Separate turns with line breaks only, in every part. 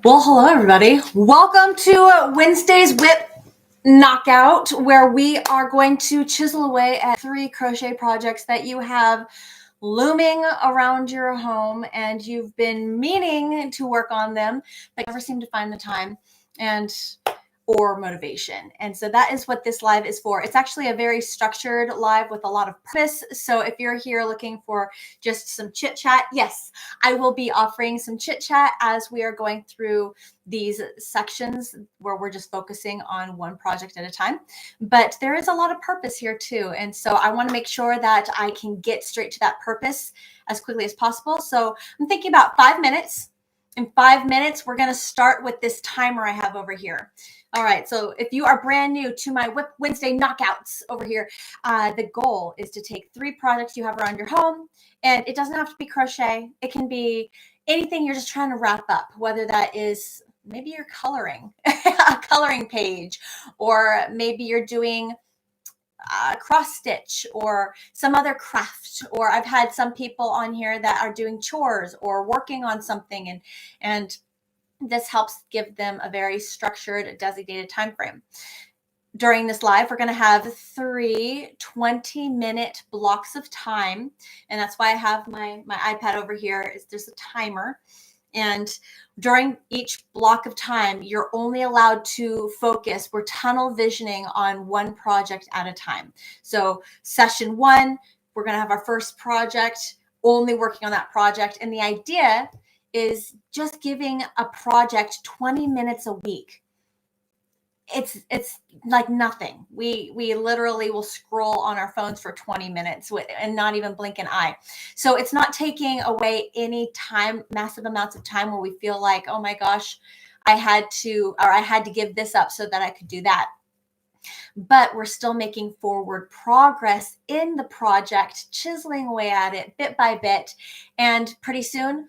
Well, hello, everybody. Welcome to Wednesday's WIP Knockout, where we are going to chisel away at 3 crochet projects that you have looming around your home and you've been meaning to work on them, but never seem to find the time or motivation. And so that is what this live is for. It's actually a very structured live with a lot of purpose. So if you're here looking for just some chit chat, yes, I will be offering some chit chat as we are going through these sections where we're just focusing on one project at a time. But there is a lot of purpose here too. And so I want to make sure that I can get straight to that purpose as quickly as possible. So I'm thinking about 5 minutes. In 5 minutes, we're going to start with this timer I have over here. All right, so if you are brand new to my WIP Wednesday knockouts over here, the goal is to take 3 projects you have around your home, and it doesn't have to be crochet. It can be anything you're just trying to wrap up, whether that is maybe you're coloring, a coloring page, or maybe you're doing cross stitch or some other craft, or I've had some people on here that are doing chores or working on something, and this helps give them a very structured, designated time frame. During this live, we're going to have 3 20-minute blocks of time, and that's why I have my iPad over here. There's a timer, and during each block of time, you're only allowed to focus. We're tunnel visioning on one project at a time. So session 1, we're going to have our first project, only working on that project, and the idea is just giving a project 20 minutes a week. It's like nothing. We literally will scroll on our phones for 20 minutes and not even blink an eye. So it's not taking away any time, massive amounts of time where we feel like, oh my gosh, I had to give this up so that I could do that. But we're still making forward progress in the project, chiseling away at it bit by bit. And pretty soon,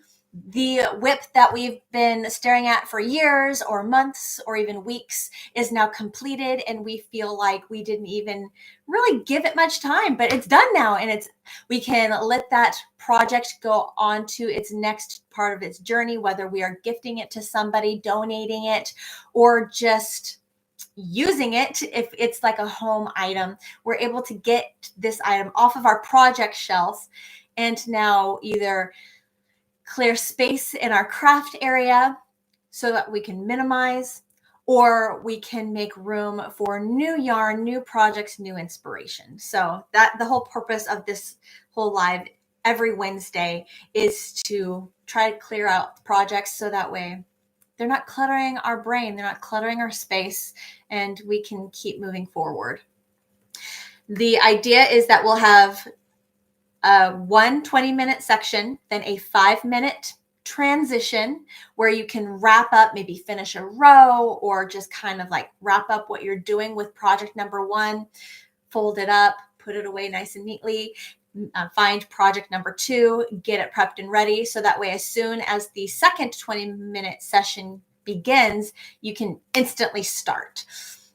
the WIP that we've been staring at for years or months or even weeks is now completed, and we feel like we didn't even really give it much time, but it's done now, and we can let that project go on to its next part of its journey, whether we are gifting it to somebody, donating it, or just using it. If it's like a home item, we're able to get this item off of our project shelf and now either clear space in our craft area so that we can minimize, or we can make room for new yarn, new projects, new inspiration. So that the whole purpose of this whole live every Wednesday is to try to clear out projects so that way they're not cluttering our brain, they're not cluttering our space, and we can keep moving forward. The idea is that we'll have one 20-minute section, then a 5-minute transition where you can wrap up, maybe finish a row, or just kind of like wrap up what you're doing with project number 1, fold it up, put it away nice and neatly, find project number 2, get it prepped and ready. So that way, as soon as the second 20-minute session begins, you can instantly start.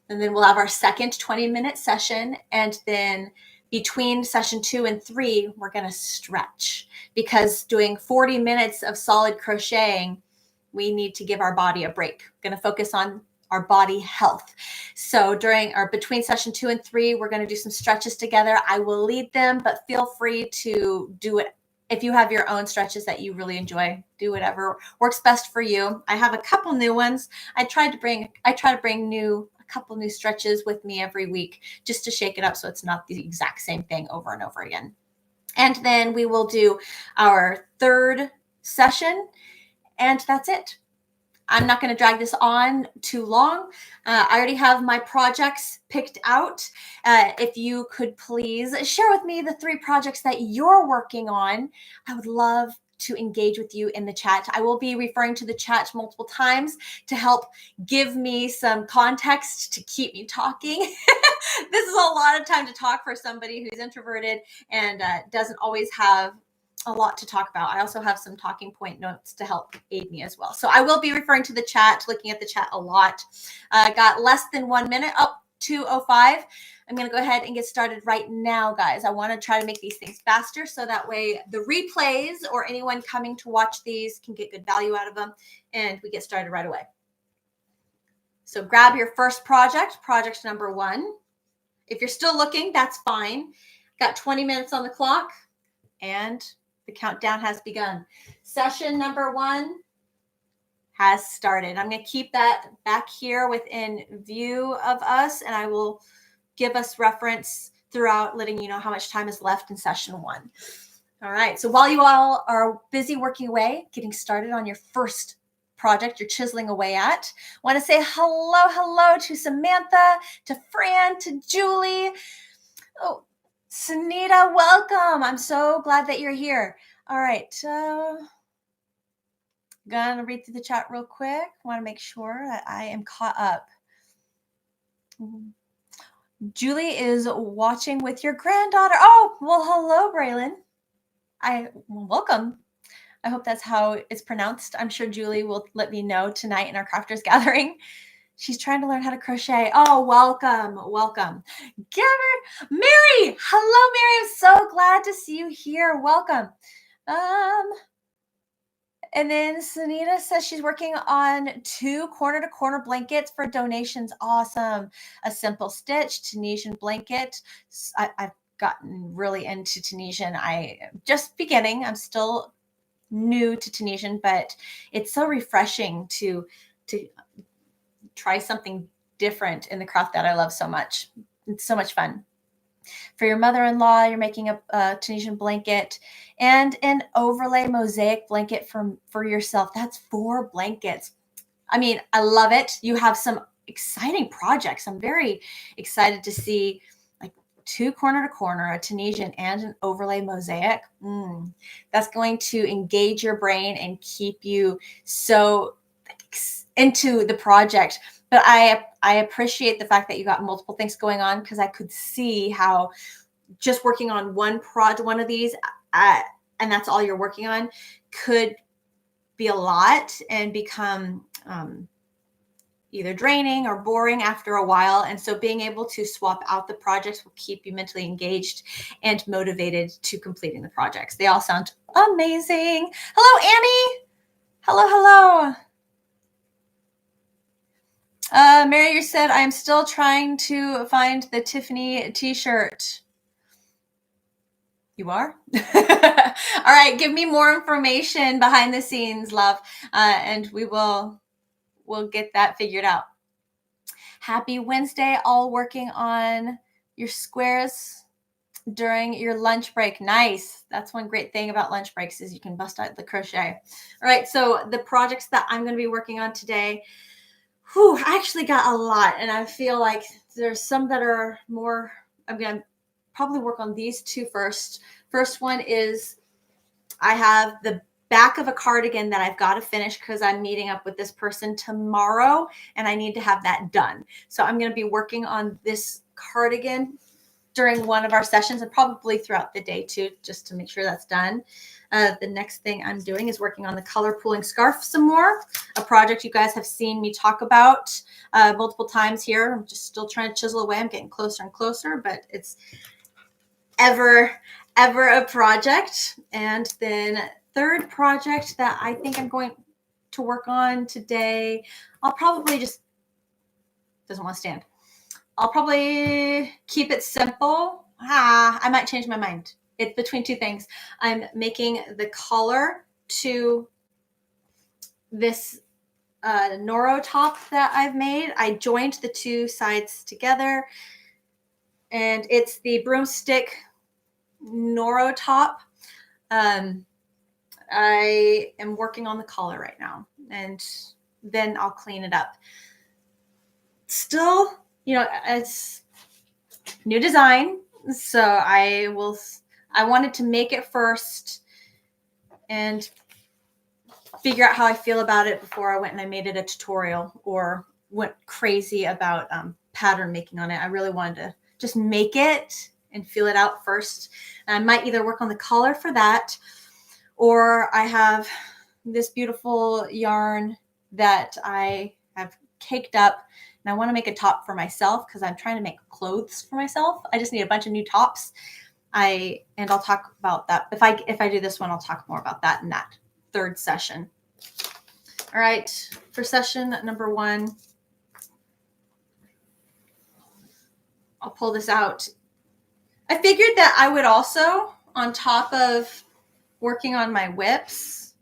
And then we'll have our second 20-minute session, and then between session 2 and 3, we're going to stretch, because doing 40 minutes of solid crocheting, we need to give our body a break. We're going to focus on our body health. So between session 2 and 3, we're going to do some stretches together. I will lead them, but feel free to do it. If you have your own stretches that you really enjoy, do whatever works best for you. I have a couple new ones. I try to bring a couple new stretches with me every week just to shake it up so it's not the exact same thing over and over again. And then we will do our 3rd session, and that's it. I'm not going to drag this on too long. I already have my projects picked out. If you could please share with me the 3 projects that you're working on. I would love to engage with you in the chat. I will be referring to the chat multiple times to help give me some context to keep me talking. This is a lot of time to talk for somebody who's introverted and doesn't always have a lot to talk about. I also have some talking point notes to help aid me as well. So I will be referring to the chat, looking at the chat a lot. Got less than 1 minute. Oh, 2:05. I'm going to go ahead and get started right now, guys. I want to try to make these things faster so that way the replays or anyone coming to watch these can get good value out of them, and we get started right away. So grab your first project number 1. If you're still looking, that's fine. Got 20 minutes on the clock, and the countdown has begun. Session number 1 has started. I'm going to keep that back here within view of us, and I will give us reference throughout, letting you know how much time is left in session 1. All right. So while you all are busy working away, getting started on your first project you're chiseling away at, I want to say hello to Samantha, to Fran, to Julie. Oh, Sunita, welcome. I'm so glad that you're here. All right. Gonna read through the chat real quick. Want to make sure that I am caught up. Julie is watching with your granddaughter. Oh, well, hello, Braylon. Welcome. I hope that's how it's pronounced. I'm sure Julie will let me know tonight in our crafters gathering. She's trying to learn how to crochet. Oh, welcome. Mary. Hello, Mary. I'm so glad to see you here. Welcome. And then Sunita says she's working on 2 corner-to-corner blankets for donations. Awesome. A simple stitch, Tunisian blanket. I've gotten really into Tunisian. I am just beginning. I'm still new to Tunisian, but it's so refreshing to try something different in the craft that I love so much. It's so much fun. For your mother-in-law, you're making a Tunisian blanket and an overlay mosaic blanket for yourself. That's 4 blankets. I mean, I love it. You have some exciting projects. I'm very excited to see like 2 corner-to-corner, a Tunisian and an overlay mosaic. That's going to engage your brain and keep you so into the project. But I appreciate the fact that you got multiple things going on, because I could see how just working on one of these, and that's all you're working on, could be a lot and become either draining or boring after a while. And so being able to swap out the projects will keep you mentally engaged and motivated to completing the projects. They all sound amazing. Hello, Annie. Hello. Mary, you said, I'm still trying to find the Tiffany t-shirt. You are? All right. Give me more information behind the scenes, love. And we'll get that figured out. Happy Wednesday. All working on your squares during your lunch break. Nice. That's one great thing about lunch breaks is you can bust out the crochet. All right. So the projects that I'm going to be working on today, I actually got a lot, and I feel like there's some that are more. I'm going to probably work on these 2 first. First one is I have the back of a cardigan that I've got to finish because I'm meeting up with this person tomorrow, and I need to have that done. So I'm going to be working on this cardigan during one of our sessions and probably throughout the day too, just to make sure that's done. The next thing I'm doing is working on the color pooling scarf some more, a project you guys have seen me talk about multiple times here. I'm just still trying to chisel away. I'm getting closer and closer, but it's ever a project. And then third project that I think I'm going to work on today, I'll probably just, doesn't want to stand. I'll probably keep it simple. I might change my mind. It's between 2 things. I'm making the collar to this Noro top that I've made. I joined the 2 sides together, and it's the broomstick Noro top. I am working on the collar right now, and then I'll clean it up. Still, it's new design, so I wanted to make it first and figure out how I feel about it before I went and I made it a tutorial or went crazy about pattern making on it. I really wanted to just make it and feel it out first. And I might either work on the collar for that, or I have this beautiful yarn that I have caked up, and I want to make a top for myself because I'm trying to make clothes for myself. I just need a bunch of new tops. And I'll talk about that. If I do this one, I'll talk more about that in that third session. All right, for session number 1, I'll pull this out. I figured that I would also, on top of working on my WIPs,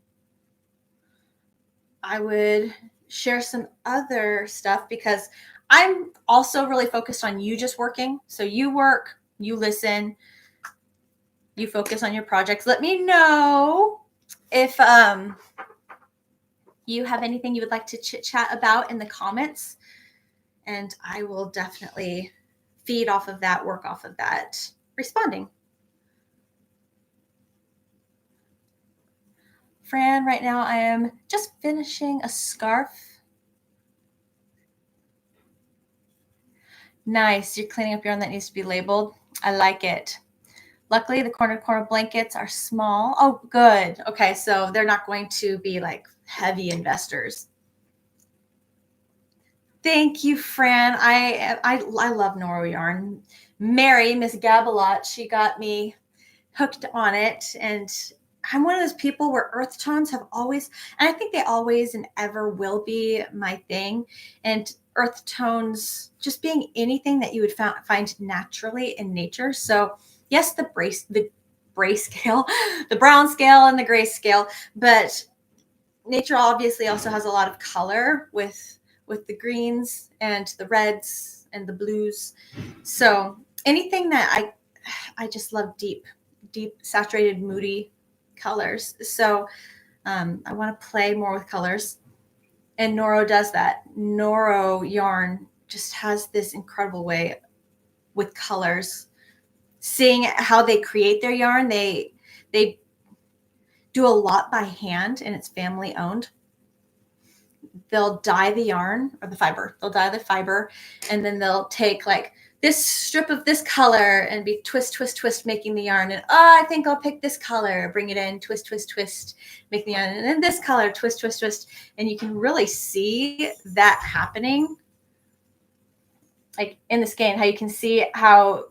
I would share some other stuff because I'm also really focused on you just working. So you work, you listen, you focus on your projects. Let me know if you have anything you would like to chit chat about in the comments, and I will definitely feed off of that, work off of that, responding. Fran, right now I am just finishing a scarf. Nice. You're cleaning up yarn that needs to be labeled. I like it. Luckily, the corner blankets are small. Oh, good. Okay, so they're not going to be like heavy investors. Thank you, Fran. I love Noro yarn. Mary, Miss Gabalot, she got me hooked on it, and I'm one of those people where earth tones have always, and I think they always and ever will be my thing. And earth tones just being anything that you would find naturally in nature. So yes, the gray scale, the brown scale and the gray scale, but nature obviously also has a lot of color with the greens and the reds and the blues. So anything that I just love deep saturated, moody colors. So I want to play more with colors. And Noro does that. Noro yarn just has this incredible way with colors. Seeing how they create their yarn, they do a lot by hand, and it's family owned. They'll dye the yarn or the fiber. They'll dye the fiber, and then they'll take like this strip of this color and be twist, making the yarn. And I think I'll pick this color, bring it in, twist, make the yarn. And then this color, twist. And you can really see that happening. Like in the skein, how you can see how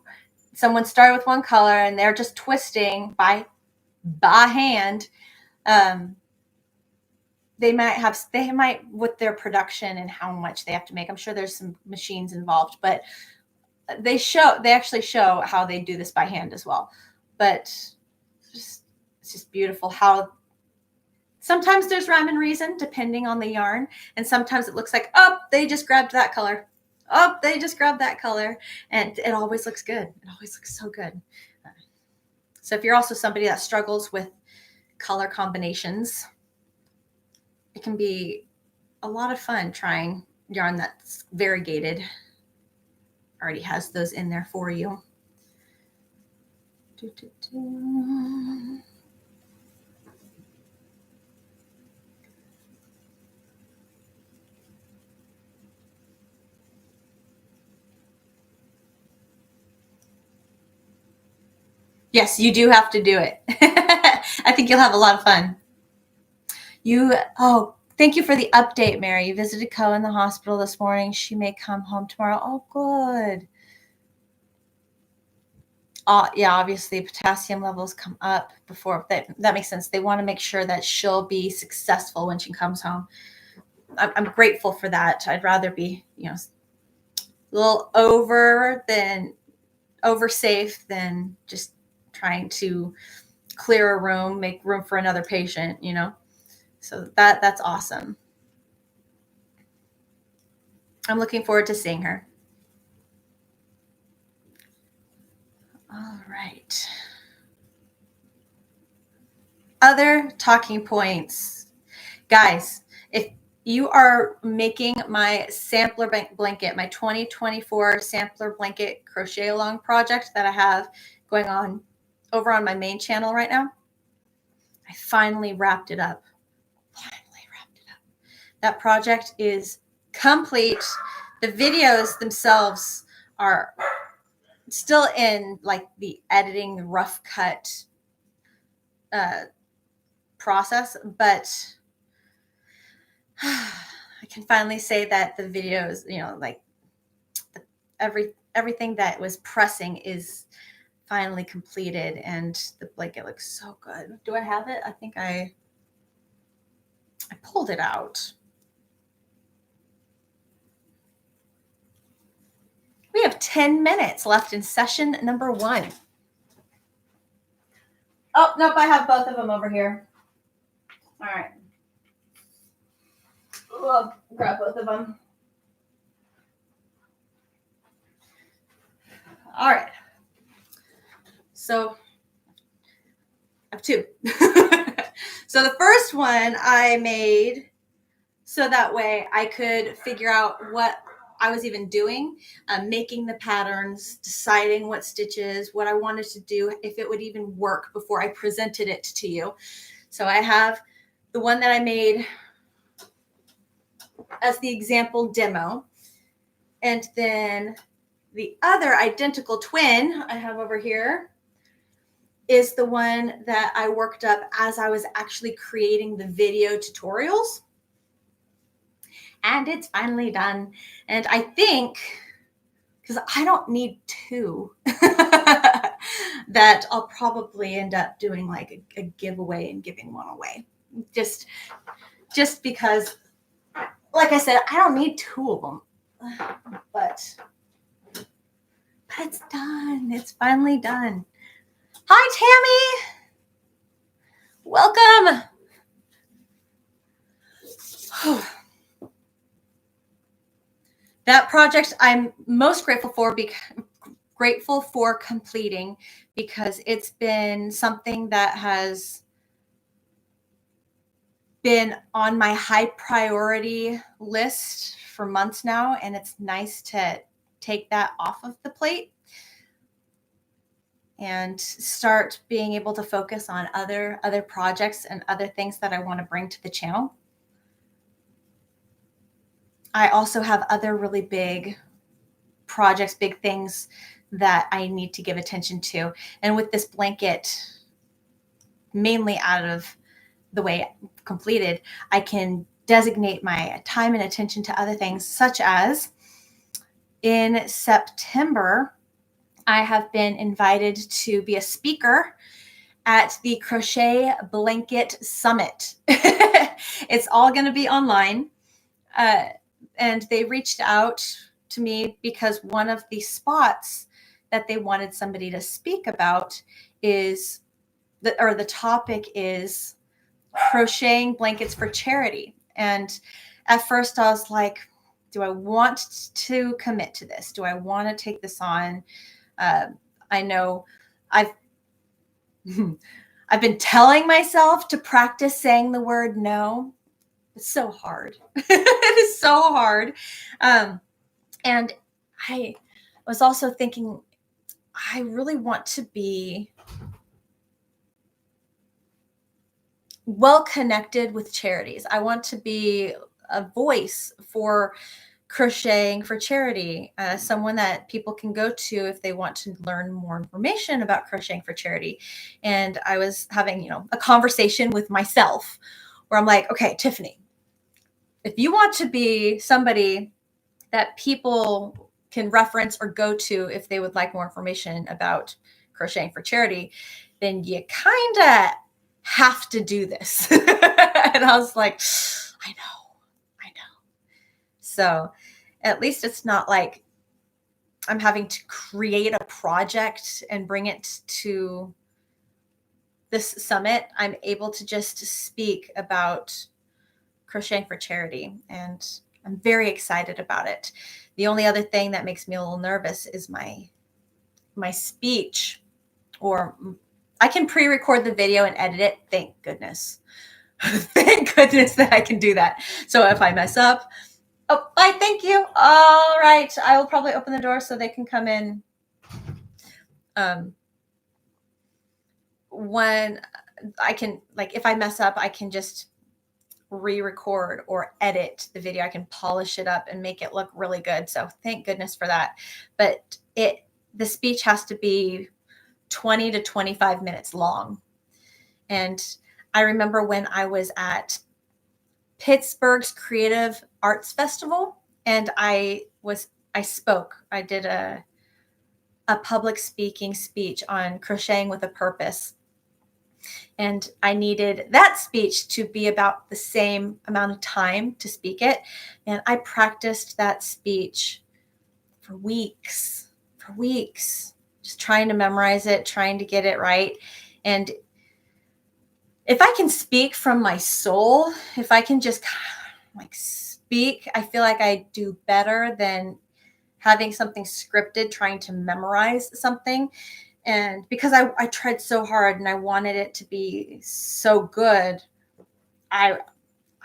someone started with one color and they're just twisting by hand. They might with their production and how much they have to make. I'm sure there's some machines involved, but they actually show how they do this by hand as well. But it's just beautiful how sometimes there's rhyme and reason depending on the yarn, and sometimes it looks like, oh, they just grabbed that color. Oh, they just grabbed that color, and it always looks good. It always looks so good. So if you're also somebody that struggles with color combinations, it can be a lot of fun trying yarn that's variegated. Already has those in there for you. Yes, you do have to do it. I think you'll have a lot of fun. Thank you for the update, Mary. You visited Co in the hospital this morning. She may come home tomorrow. Oh, good. Yeah, obviously potassium levels come up before that makes sense. They want to make sure that she'll be successful when she comes home. I'm grateful for that. I'd rather be, a little over safe than just trying to clear a room, make room for another patient, So that's awesome. I'm looking forward to seeing her. All right. Other talking points. Guys, if you are making my sampler blanket, my 2024 sampler blanket crochet along project that I have going on over on my main channel right now, I finally wrapped it up. That project is complete. The videos themselves are still in like the editing, the rough cut process, but I can finally say that the videos, like everything that was pressing is finally completed, and the blanket looks so good. Do I have it? I think I pulled it out. We have 10 minutes left in session number 1. Oh, nope, I have both of them over here. All right. I'll grab both of them. All right. So I have 2. So the first one I made so that way I could figure out what I was even doing, making the patterns, deciding what stitches, what I wanted to do, if it would even work before I presented it to you. So I have the one that I made as the example demo. And then the other identical twin I have over here is the one that I worked up as I was actually creating the video tutorials. And it's finally done. And I think, because I don't need 2, that I'll probably end up doing like a giveaway and giving one away. Just because, like I said, I don't need 2 of them. But it's done. It's finally done. Hi, Tammy. Welcome. That project I'm most grateful for completing, because it's been something that has been on my high priority list for months now, and it's nice to take that off of the plate and start being able to focus on other projects and other things that I want to bring to the channel. I also have other really big projects, big things that I need to give attention to. And with this blanket, mainly out of the way completed, I can designate my time and attention to other things, such as in September, I have been invited to be a speaker at the Crochet Blanket Summit. It's all going to be online. And they reached out to me because one of the spots that they wanted somebody to speak about is, the topic is crocheting blankets for charity. And at first I was like, do I want to commit to this? Do I want to take this on? I know I've been telling myself to practice saying the word no. It's so hard. It is so hard. And I was also thinking, I really want to be well connected with charities. I want to be a voice for crocheting for charity, someone that people can go to if they want to learn more information about crocheting for charity. And I was having, a conversation with myself where I'm like, okay, Tiffany, if you want to be somebody that people can reference or go to if they would like more information about crocheting for charity, then you kind of have to do this. And I was like, I know. So at least it's not like I'm having to create a project and bring it to this summit. I'm able to just speak about crocheting for charity, and I'm very excited about it. The only other thing that makes me a little nervous is my speech, or I can pre-record the video and edit it. Thank goodness. Thank goodness that I can do that. So if I mess up, thank you. All right. I will probably open the door so they can come in. When I can, if I mess up, I can just re-record or edit the video. I can polish it up and make it look really good. So thank goodness for that. But the speech has to be 20 to 25 minutes long. And I remember when I was at Pittsburgh's Creative Arts Festival, and I spoke. I did a public speaking speech on crocheting with a purpose. And I needed that speech to be about the same amount of time to speak it. And I practiced that speech for weeks, just trying to memorize it, trying to get it right. And if I can speak from my soul, if I can just like speak, I feel like I do better than having something scripted, trying to memorize something. And because I tried so hard and I wanted it to be so good, I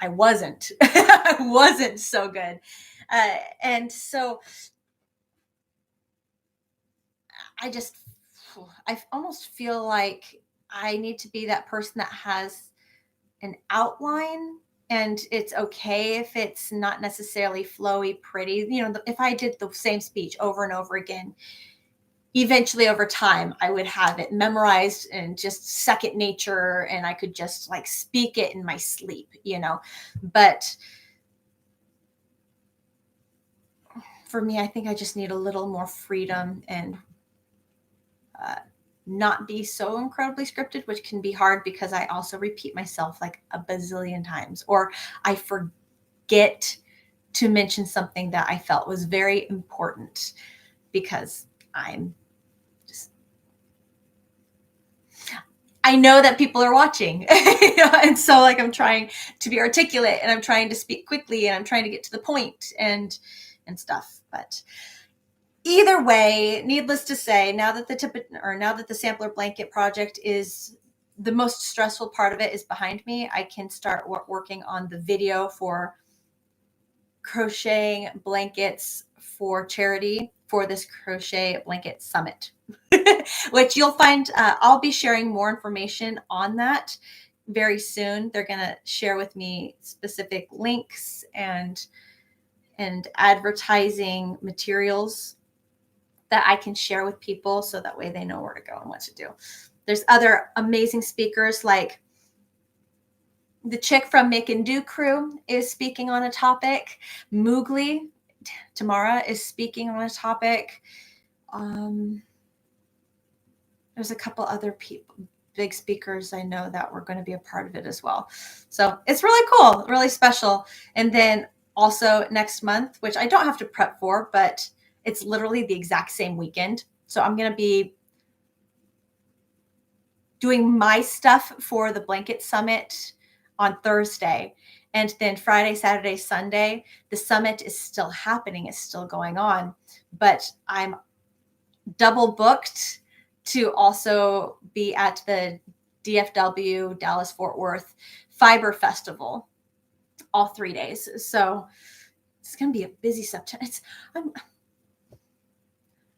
wasn't. I wasn't so good. And so I almost feel like I need to be that person that has an outline, and it's okay if it's not necessarily flowy, pretty. If I did the same speech over and over again, eventually over time, I would have it memorized and just second nature, and I could just like speak it in my sleep, But for me, I think I just need a little more freedom and not be so incredibly scripted, which can be hard because I also repeat myself like a bazillion times, or I forget to mention something that I felt was very important because I know that people are watching, and so like I'm trying to be articulate and I'm trying to speak quickly and I'm trying to get to the point and stuff. But either way, needless to say, now that the sampler blanket project is the most stressful part of it is behind me, I can start working on the video for crocheting blankets for charity for this crochet blanket summit, which you'll find. I'll be sharing more information on that very soon. They're going to share with me specific links and advertising materials that I can share with people so that way they know where to go and what to do. There's other amazing speakers, like the chick from Make and Do crew is speaking on a topic. Moogly Tamara is speaking on a topic. There's a couple other people, big speakers I know that were going to be a part of it as well. So it's really cool, really special. And then also next month, which I don't have to prep for, but it's literally the exact same weekend. So I'm going to be doing my stuff for the blanket summit on Thursday. And then Friday, Saturday, Sunday, the summit is still happening. It's still going on. But I'm double booked to also be at the DFW, Dallas Fort Worth Fiber Festival all 3 days. So it's going to be a busy September.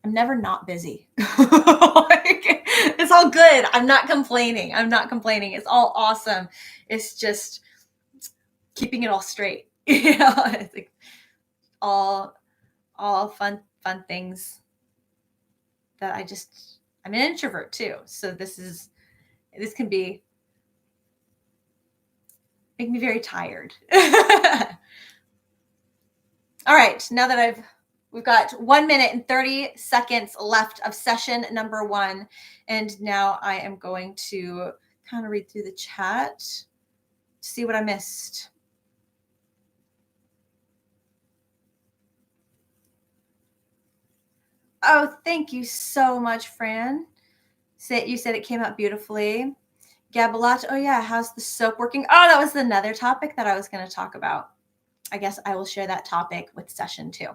I'm never not busy. It's all good. I'm not complaining. It's all awesome. It's just keeping it all straight. It's like all fun things that I'm an introvert too. So this can make me very tired. All right. Now that we've got 1 minute and 30 seconds left of session number 1. And now I am going to kind of read through the chat to see what I missed. Oh, thank you so much, Fran. You said it came out beautifully. Gabalat, oh yeah, how's the soap working? Oh, that was another topic that I was going to talk about. I guess I will share that topic with session 2.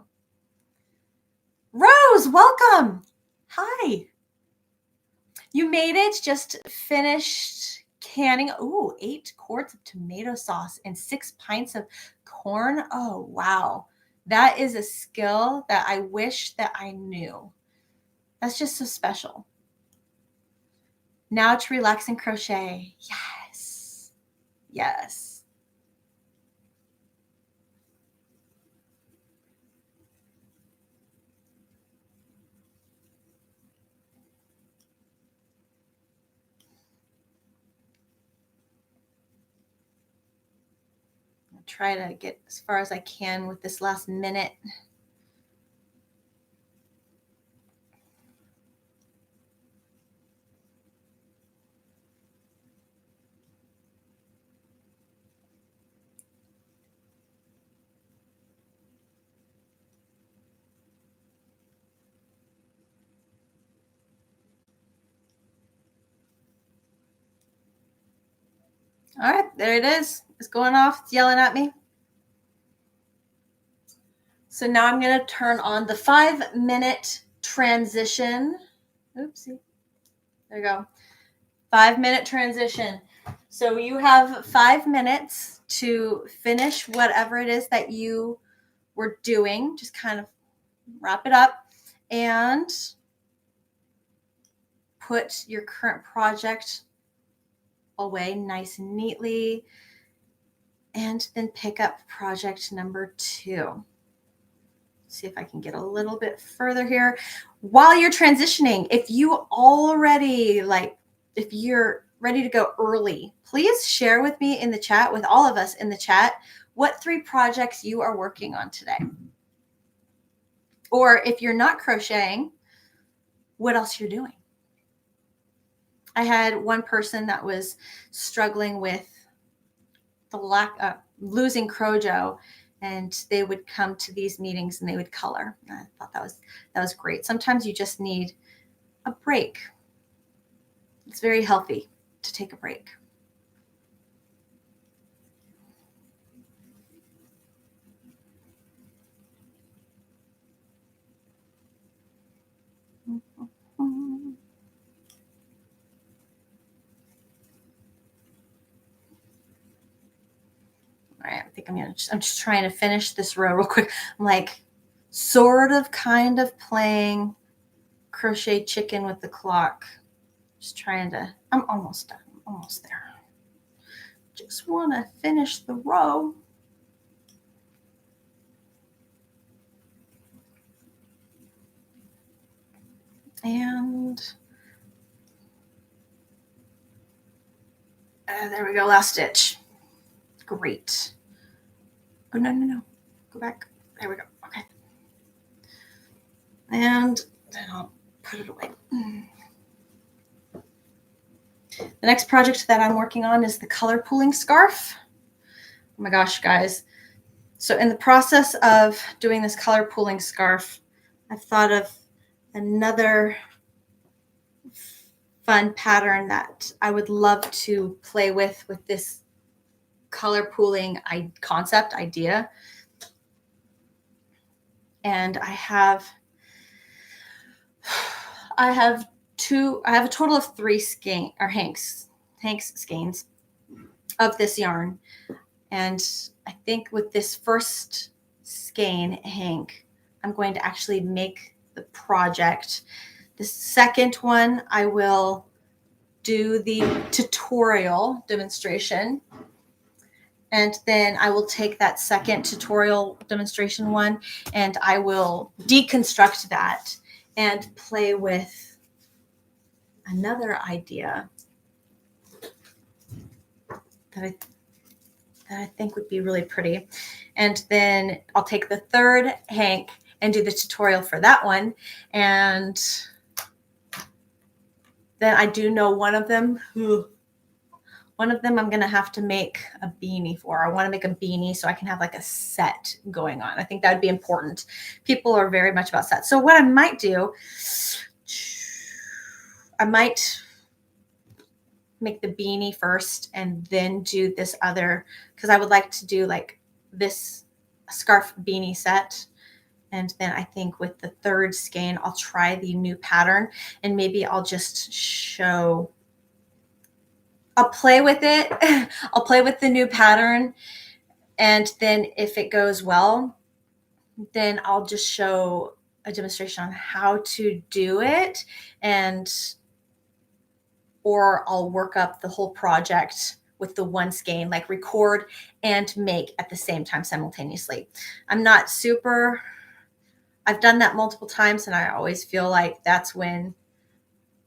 Rose, welcome. Hi. You made it, just finished canning. Ooh, 8 quarts of tomato sauce and 6 pints of corn. Oh, wow. That is a skill that I wish that I knew. That's just so special. Now to relax and crochet. Yes. Yes. try to get as far as I can with this last minute. All right, there it is. It's going off. It's yelling at me. So now I'm going to turn on the 5-minute transition. Oopsie. There you go. 5-minute transition. So you have 5 minutes to finish whatever it is that you were doing. Just kind of wrap it up and put your current project away nice and neatly, and then pick up project number 2. See if I can get a little bit further here. While you're transitioning, if you already if you're ready to go early, please share with me in the chat, with all of us in the chat, what 3 projects you are working on today. Or if you're not crocheting, what else you're doing. I had one person that was struggling with the lack of losing Crojo, and they would come to these meetings and they would color. And I thought that was great. Sometimes you just need a break. It's very healthy to take a break. All right, I think I'm just trying to finish this row real quick. I'm like sort of kind of playing crochet chicken with the clock. Just trying to, I'm almost done. I'm almost there. Just want to finish the row. And there we go, last stitch. Great. Oh, no. Go back. There we go. Okay. And then I'll put it away. The next project that I'm working on is the color pooling scarf. Oh my gosh, guys. So in the process of doing this color pooling scarf, I've thought of another fun pattern that I would love to play with this color pooling concept idea. And I have a total of 3 Hanks skeins of this yarn. And I think with this first skein hank, I'm going to actually make the project. The second one, I will do the tutorial demonstration. And then I will take that second tutorial demonstration one and I will deconstruct that and play with another idea that I think would be really pretty. And then I'll take the third hank and do the tutorial for that one. And then I do know one of them I'm going to have to make a beanie for. I want to make a beanie so I can have like a set going on. I think that would be important. People are very much about sets. So what I might do, I might make the beanie first and then do this other, because I would like to do like this scarf beanie set. And then I think with the third skein, I'll try the new pattern and maybe I'll just show, I'll play with it. I'll play with the new pattern. And then if it goes well, then I'll just show a demonstration on how to do it. Or I'll work up the whole project with the one skein, like record and make at the same time simultaneously. I'm not super, I've done that multiple times and I always feel like that's when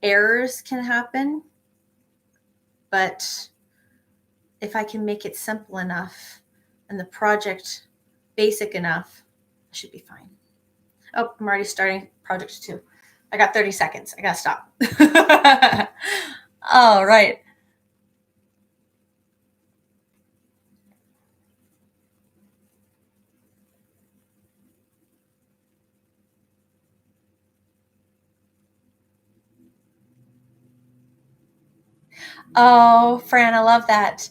errors can happen. But if I can make it simple enough, and the project basic enough, I should be fine. Oh, I'm already starting project 2. I got 30 seconds. I gotta stop. All right. Oh, Fran, I love that.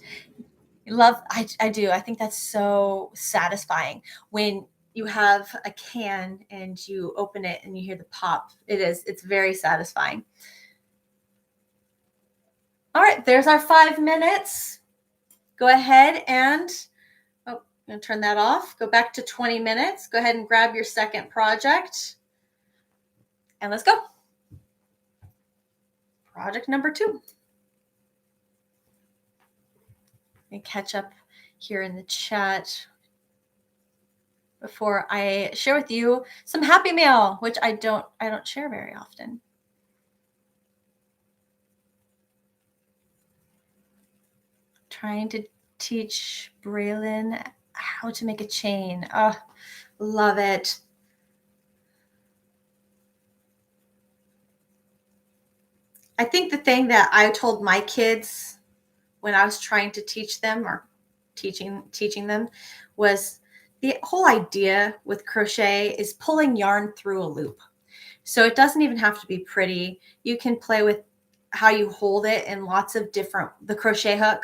I do. I think that's so satisfying when you have a can and you open it and you hear the pop. It's very satisfying. All right, there's our 5 minutes. Go ahead and, oh, I'm going to turn that off. Go back to 20 minutes. Go ahead and grab your second project. And let's go. Project number 2. And catch up here in the chat before I share with you some Happy Mail, which I don't share very often. Trying to teach Braylon how to make a chain. Oh, love it. I think the thing that I told my kids when I was trying to teach them or teaching them was the whole idea with crochet is pulling yarn through a loop. So it doesn't even have to be pretty. You can play with how you hold it in lots of different, the crochet hook,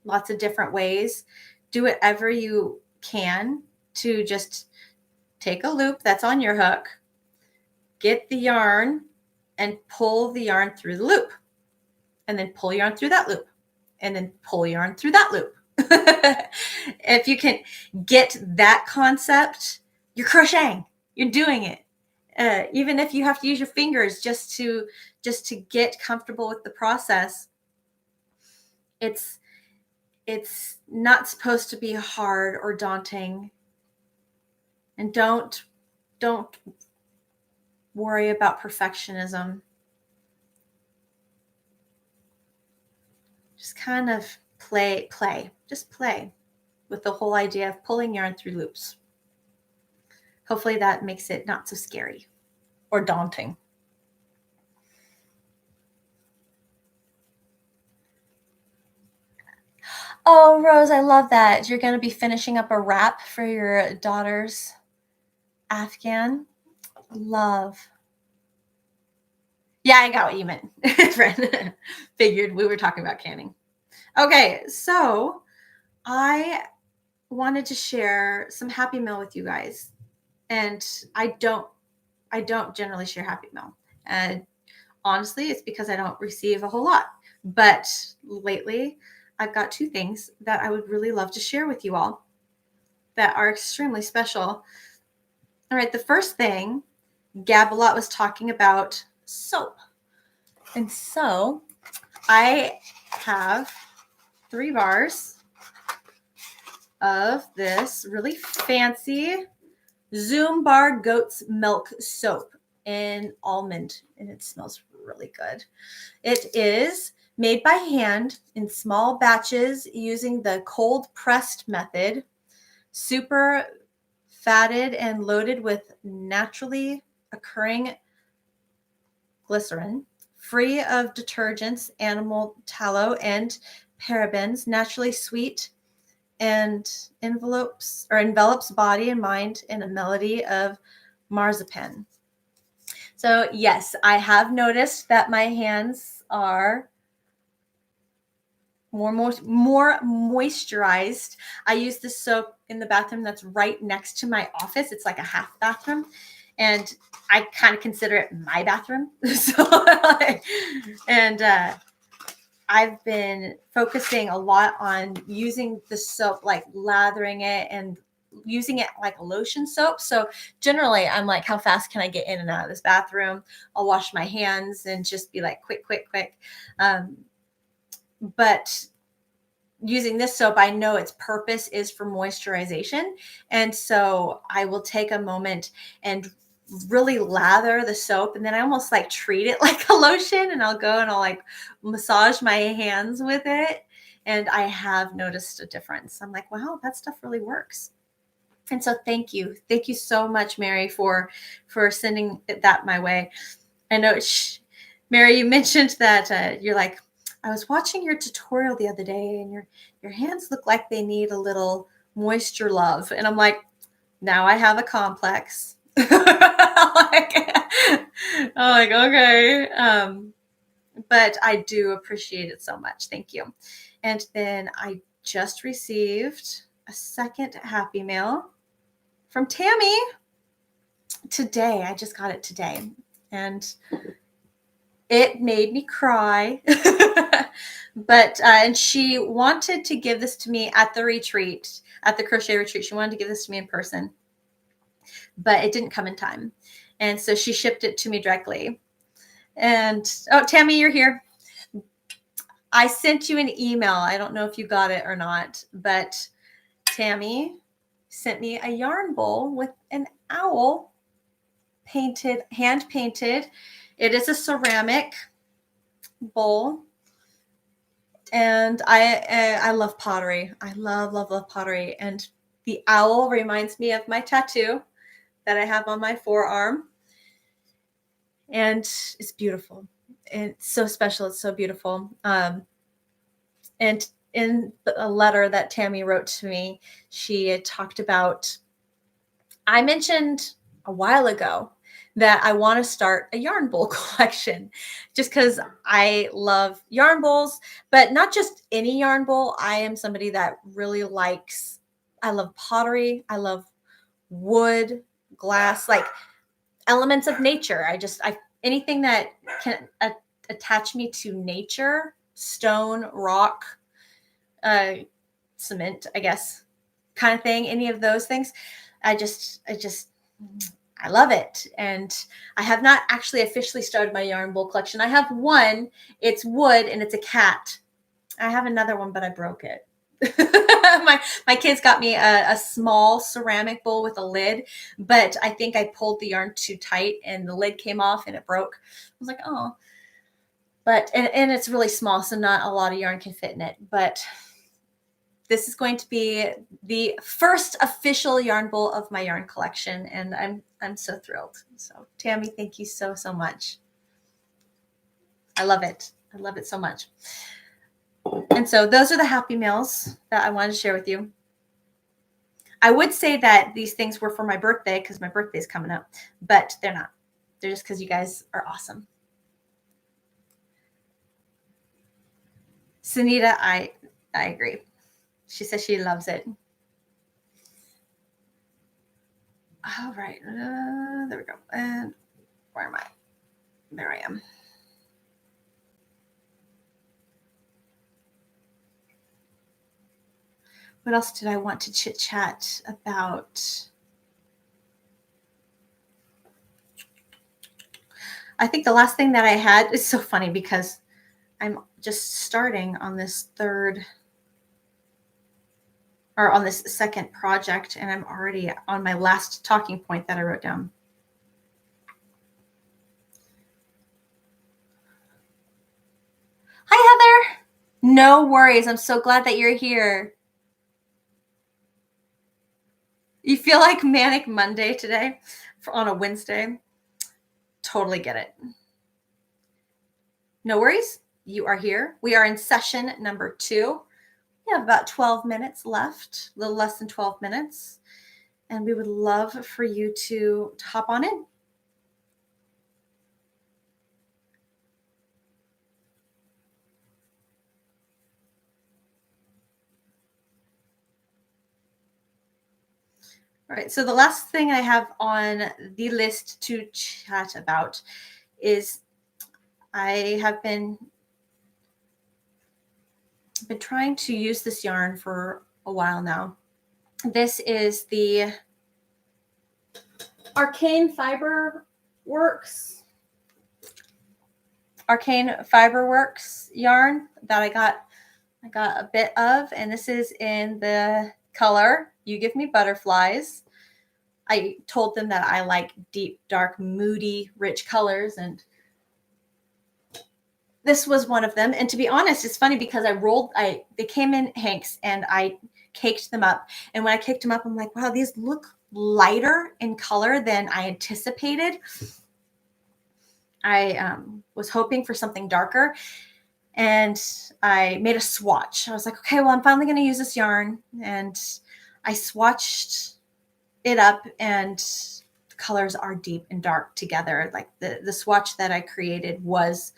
lots of different ways. Do whatever you can to just take a loop that's on your hook, get the yarn and pull the yarn through the loop, and then pull yarn through that loop, and then pull yarn through that loop. If you can get that concept, you're crocheting, you're doing it. Even if you have to use your fingers just to get comfortable with the process, it's not supposed to be hard or daunting. And don't worry about perfectionism. Just kind of play with the whole idea of pulling yarn through loops. Hopefully that makes it not so scary or daunting. Oh, Rose, I love that. You're going to be finishing up a wrap for your daughter's Afghan. Love. Yeah, I got what you meant. Friend. Figured we were talking about canning. Okay, so I wanted to share some Happy Mail with you guys. And I don't generally share Happy Mail. And honestly, it's because I don't receive a whole lot. But lately, I've got 2 things that I would really love to share with you all that are extremely special. All right, the first thing, Gabbalot was talking about soap. And so I have 3 bars of this really fancy Zoom Bar Goat's Milk Soap in almond, and it smells really good. It is made by hand in small batches using the cold pressed method, super fatted and loaded with naturally occurring glycerin, free of detergents, animal tallow, and parabens, naturally sweet, and envelops body and mind in a melody of marzipan. So yes, I have noticed that my hands are more moisturized. I use this soap in the bathroom that's right next to my office. It's like a half bathroom, and I kind of consider it my bathroom. I've been focusing a lot on using the soap, like lathering it and using it like a lotion soap. So generally I'm like, how fast can I get in and out of this bathroom? I'll wash my hands and just be like, quick. But using this soap, I know its purpose is for moisturization. And so I will take a moment and really lather the soap, and then I almost like treat it like a lotion, and I'll go and I'll like massage my hands with it And I have noticed a difference. I'm like, wow, that stuff really works. And so thank you. Thank you so much, Mary, for sending that my way. I know, Mary, you mentioned that you're like, I was watching your tutorial the other day and your hands look like they need a little moisture love. And I'm like, now I have a complex. I'm like, okay. But I do appreciate it so much. Thank you. And then I just received a second Happy Mail from Tammy today. I just got it today. And it made me cry. But and she wanted to give this to me at the retreat, at the crochet retreat. She wanted to give this to me in person, but it didn't come in time. And so she shipped it to me directly. And oh, Tammy, you're here. I sent you an email. I don't know if you got it or not, but Tammy sent me a yarn bowl with an owl painted, hand painted. It is a ceramic bowl. And I love pottery. I love pottery. And the owl reminds me of my tattoo that I have on my forearm. And it's beautiful. And it's so special. It's so beautiful. And in a letter that Tammy wrote to me, she had talked about, I mentioned a while ago that I want to start a yarn bowl collection just because I love yarn bowls, but not just any yarn bowl. I am somebody that really likes, I love pottery. I love wood, glass, like elements of nature. Anything that can attach me to nature, stone, rock, cement, I guess, kind of thing. Any of those things. I love it. And I have not actually officially started my yarn bowl collection. I have one, it's wood and it's a cat. I have another one, but I broke it. my kids got me a small ceramic bowl with a lid, but I think I pulled the yarn too tight and the lid came off and it broke. I was like, oh, but, and it's really small, so not a lot of yarn can fit in it, but this is going to be the first official yarn bowl of my yarn collection, and I'm so thrilled. So Tammy, thank you so much. I love it. I love it so much. And so those are the Happy Mails that I wanted to share with you. I would say that these things were for my birthday because my birthday is coming up, but they're not. They're just because you guys are awesome. Sunita, I agree. She says she loves it. All right. There we go. And where am I? There I am. What else did I want to chit chat about? I think the last thing that I had is so funny because I'm just starting on this on this second project, and I'm already on my last talking point that I wrote down. Hi, Heather. No worries. I'm so glad that you're here. You feel like Manic Monday today on a Wednesday? Totally get it. No worries. You are here. We are in session number 2. We have about 12 minutes left, a little less than 12 minutes. And we would love for you to hop on in. All right, so the last thing I have on the list to chat about is I have been trying to use this yarn for a while now. This is the Arcane Fiber Works yarn that I got a bit of, and this is in the color You Give Me Butterflies. I told them that I like deep, dark, moody, rich colors, and this was one of them. And to be honest, it's funny because they came in hanks and I caked them up. And when I caked them up, I'm like, wow, these look lighter in color than I anticipated. I was hoping for something darker, and I made a swatch. I was like, okay, well, I'm finally going to use this yarn. And I swatched it up, and the colors are deep and dark together. Like the swatch that I created was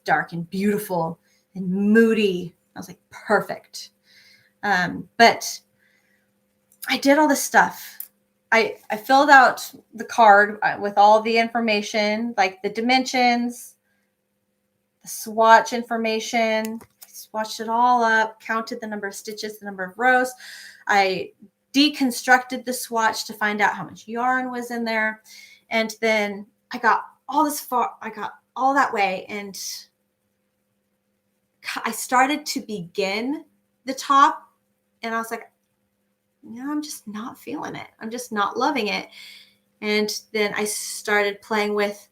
dark and beautiful and moody. I was like, perfect. But I did all this stuff. I filled out the card with all the information, like the dimensions, the swatch information. I swatched it all up, counted the number of stitches, the number of rows. I deconstructed the swatch to find out how much yarn was in there. And then I got all that way, and I started to begin the top, and I was like, no, I'm just not feeling it. I'm just not loving it. And then I started playing with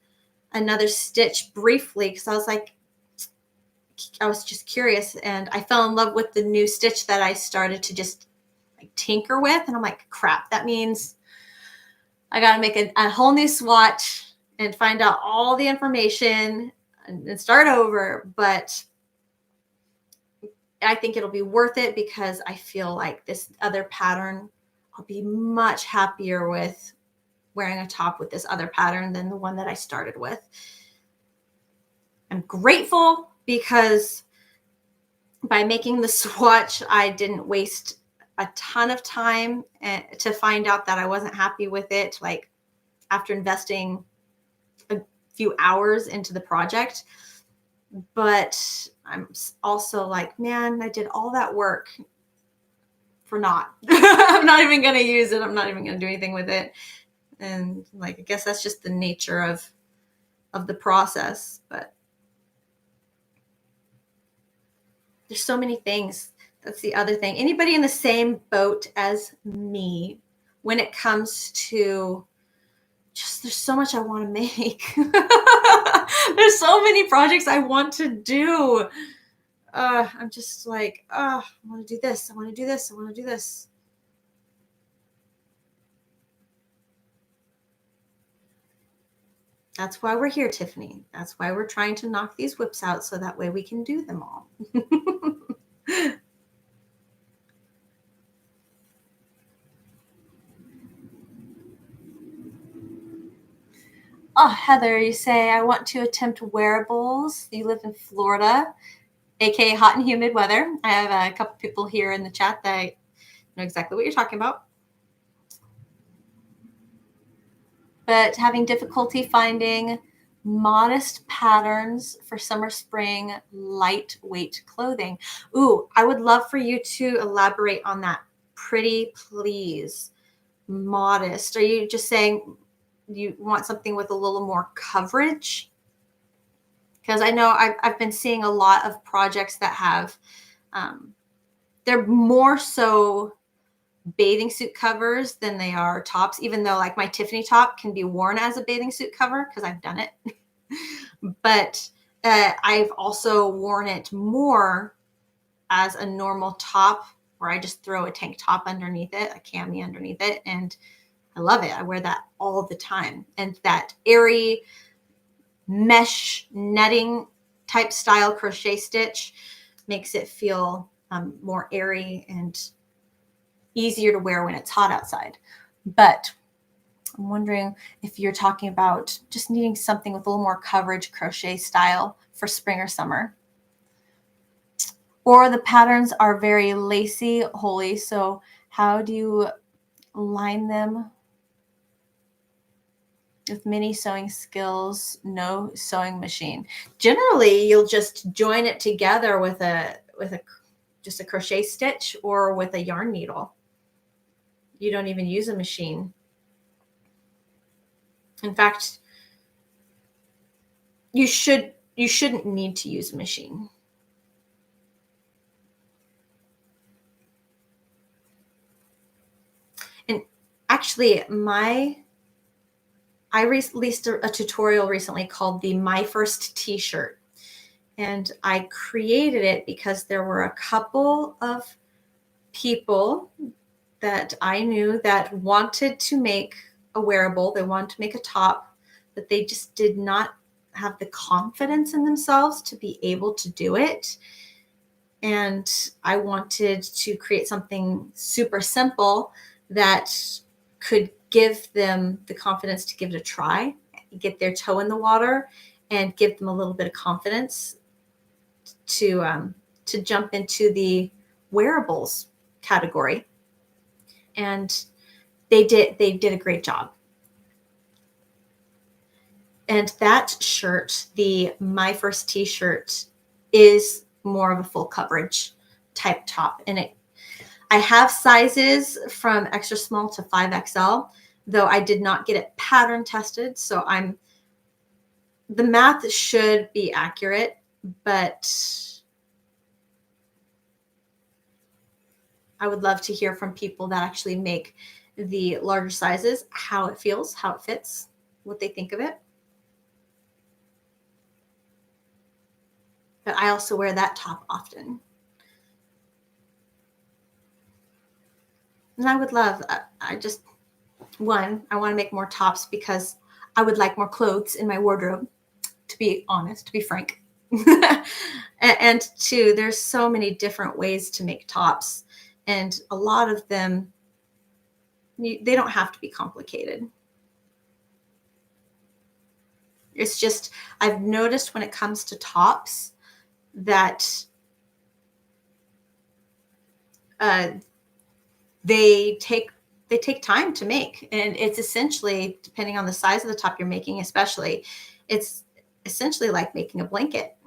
another stitch briefly because I was just curious, and I fell in love with the new stitch that I started to just like tinker with. And I'm like, crap, that means I got to make a whole new swatch and find out all the information and start over. But I think it'll be worth it because I feel like this other pattern, I'll be much happier with wearing a top with this other pattern than the one that I started with. I'm grateful because by making the swatch, I didn't waste a ton of time to find out that I wasn't happy with it. Like after investing a few hours into the project. But I'm also like, man, I did all that work for naught. I'm not even going to use it. I'm not even going to do anything with it. And like, I guess that's just the nature of the process. But there's so many things. That's the other thing. Anybody in the same boat as me when it comes to just, there's so much I want to make. There's so many projects I want to do. I'm just like, I want to do this. I want to do this. I want to do this. That's why we're here, Tiffany. That's why we're trying to knock these WIPs out so that way we can do them all. Oh, Heather, you say, I want to attempt wearables. You live in Florida, aka hot and humid weather. I have a couple people here in the chat that know exactly what you're talking about. But having difficulty finding modest patterns for summer, spring, lightweight clothing. Ooh, I would love for you to elaborate on that. Pretty please. Modest. Are you just saying you want something with a little more coverage? Because I know I've been seeing a lot of projects that have, they're more so bathing suit covers than they are tops, even though like my Tiffany top can be worn as a bathing suit cover because I've done it. But I've also worn it more as a normal top where I just throw a tank top underneath it, a cami underneath it, and I love it. I wear that all the time. And that airy mesh netting type style crochet stitch makes it feel more airy and easier to wear when it's hot outside. But I'm wondering if you're talking about just needing something with a little more coverage crochet style for spring or summer. Or the patterns are very lacy, holy. So how do you line them with mini sewing skills, no sewing machine? Generally, you'll just join it together with just a crochet stitch or with a yarn needle. You don't even use a machine. In fact, you shouldn't need to use a machine. And actually, I released a tutorial recently called the My First T-shirt. And I created it because there were a couple of people that I knew that wanted to make a wearable. They wanted to make a top, but they just did not have the confidence in themselves to be able to do it. And I wanted to create something super simple that could give them the confidence to give it a try, get their toe in the water, and give them a little bit of confidence to jump into the wearables category. And they did a great job. And that shirt, the My First T-shirt, is more of a full coverage type top. And I have sizes from extra small to 5XL, though I did not get it pattern tested. So the math should be accurate, but I would love to hear from people that actually make the larger sizes, how it feels, how it fits, what they think of it. But I also wear that top often. And I would love, I want to make more tops because I would like more clothes in my wardrobe, to be honest, to be frank. And two, there's so many different ways to make tops. And a lot of them, they don't have to be complicated. It's just, I've noticed when it comes to tops that they take time to make. And it's essentially, depending on the size of the top you're making, especially, it's essentially like making a blanket.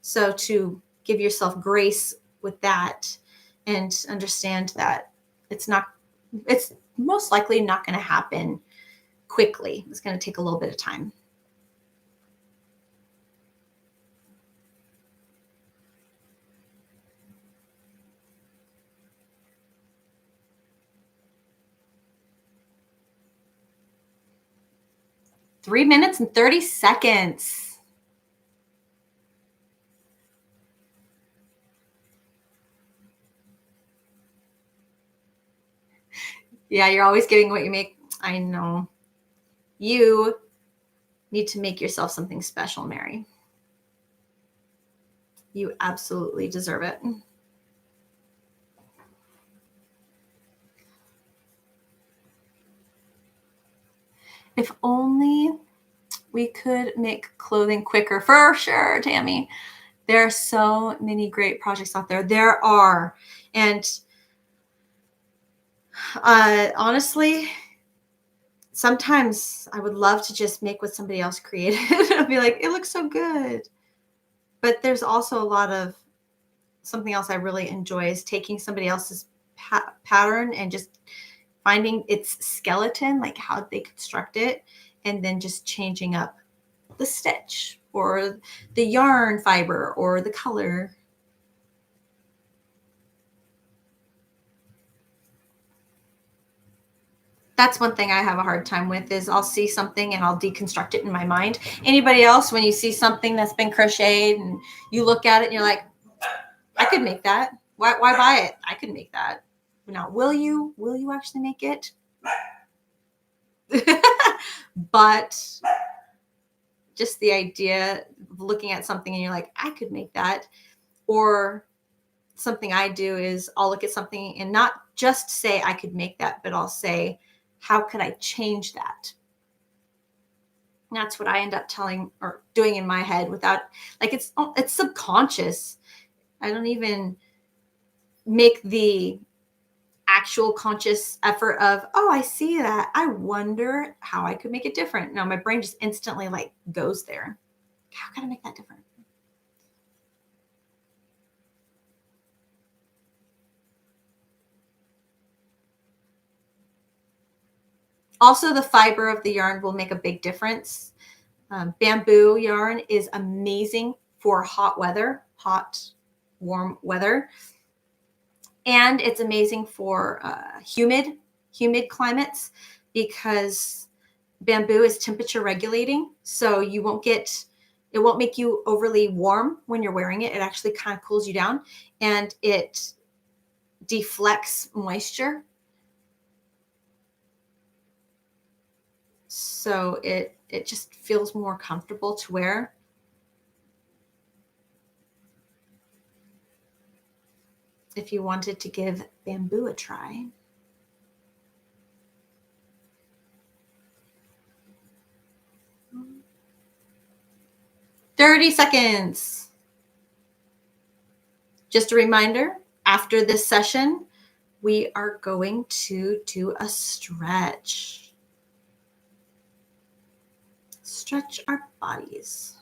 So to give yourself grace with that and understand that it's most likely not going to happen quickly. It's going to take a little bit of time. Three minutes and 30 seconds. Yeah, you're always giving what you make. I know. You need to make yourself something special, Mary. You absolutely deserve it. If only we could make clothing quicker. For sure, Tammy. There are so many great projects out there. There are. And honestly, sometimes I would love to just make what somebody else created. I'd be like, it looks so good. But there's also a lot of something else I really enjoy is taking somebody else's pattern and just finding its skeleton, like how they construct it, and then just changing up the stitch or the yarn fiber or the color. That's one thing I have a hard time with is I'll see something and I'll deconstruct it in my mind. Anybody else, when you see something that's been crocheted and you look at it and you're like, I could make that. Why buy it? I could make that. Now, will you actually make it? But just the idea of looking at something and you're like, I could make that. Or something I do is I'll look at something and not just say I could make that, but I'll say, how could I change that? And that's what I end up telling or doing in my head without, like, it's subconscious. I don't even make the actual conscious effort of, oh, I see that. I wonder how I could make it different. No, my brain just instantly like goes there. How can I make that different? Also, the fiber of the yarn will make a big difference. Bamboo yarn is amazing for hot, warm weather. And it's amazing for humid climates because bamboo is temperature regulating. So you won't get It won't make you overly warm when you're wearing it. It actually kind of cools you down, and it deflects moisture. So it just feels more comfortable to wear. If you wanted to give bamboo a try. "30 seconds. Just a reminder, after this session, we are going to do a stretch. Stretch our bodies.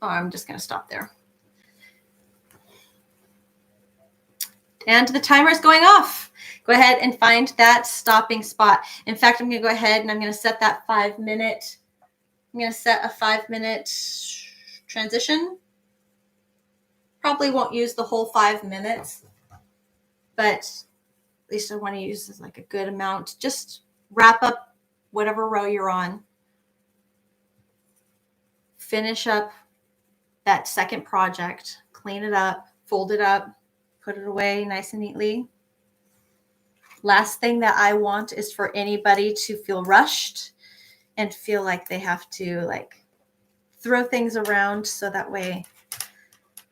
Oh, I'm just going to stop there. And the timer is going off. Go ahead and find that stopping spot. In fact, I'm going to go ahead and I'm going to set that 5-minute. I'm going to set a 5-minute transition. Probably won't use the whole 5 minutes, but at least I want to use like a good amount. Just wrap up whatever row you're on. Finish up that second project. Clean it up, fold it up, put it away nice and neatly. Last thing that I want is for anybody to feel rushed and feel like they have to like throw things around so that way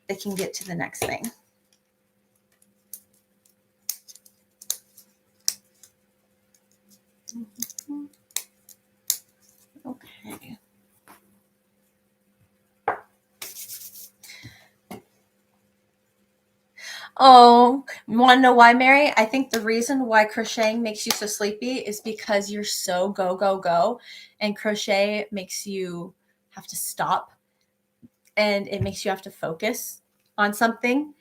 they can get to the next thing. Okay. Oh, you want to know why, Mary? I think the reason why crocheting makes you so sleepy is because you're so go, go, go. And crochet makes you have to stop. And it makes you have to focus on something.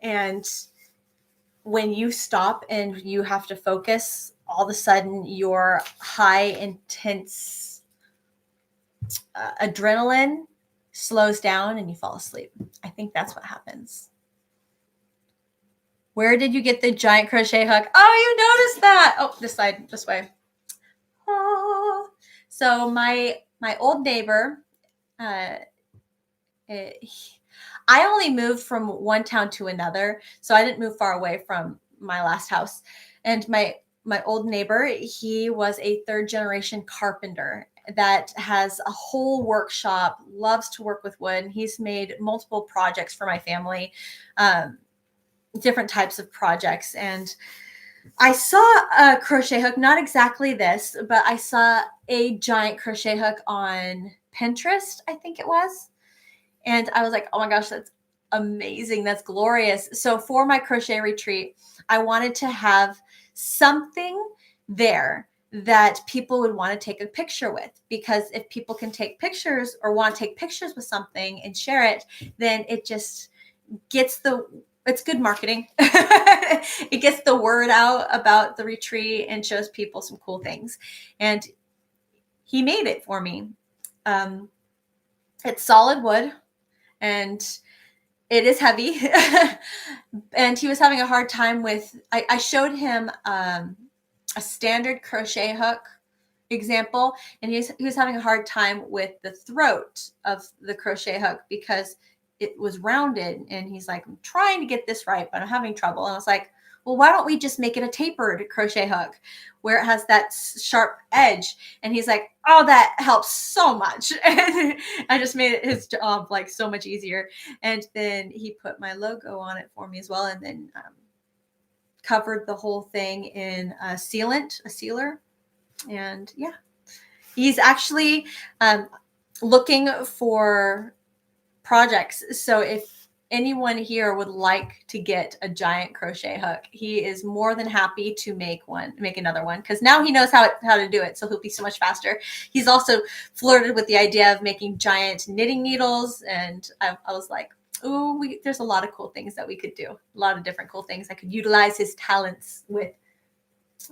And when you stop and you have to focus, all of a sudden your high, intense adrenaline slows down and you fall asleep. I think that's what happens. Where did you get the giant crochet hook? Oh, you noticed that. Oh, this side, this way. Oh. So my old neighbor, I only moved from one town to another, so I didn't move far away from my last house. And my old neighbor, he was a 3rd-generation carpenter that has a whole workshop, loves to work with wood. He's made multiple projects for my family. Different types of projects. And I saw a crochet hook, not exactly this, but I saw a giant crochet hook on Pinterest, I think it was. And I was like, oh my gosh, that's amazing. That's glorious. So for my crochet retreat, I wanted to have something there that people would want to take a picture with, because if people can take pictures or want to take pictures with something and share it, then it just gets it's good marketing. It gets the word out about the retreat and shows people some cool things. And he made it for me. It's solid wood and it is heavy. And he was having a hard time with, I showed him a standard crochet hook example, and he was having a hard time with the throat of the crochet hook because it was rounded, and he's like, I'm trying to get this right, but I'm having trouble. And I was like, well, why don't we just make it a tapered crochet hook where it has that sharp edge? And he's like, oh, that helps so much. And I just made it his job like so much easier. And then he put my logo on it for me as well, and then covered the whole thing in a sealer. And yeah, he's actually looking for projects. So if anyone here would like to get a giant crochet hook, he is more than happy to make another one, because now he knows how to do it, so he'll be so much faster. He's also flirted with the idea of making giant knitting needles, and I was like, oh, there's a lot of cool things that we could do, a lot of different cool things I could utilize his talents with.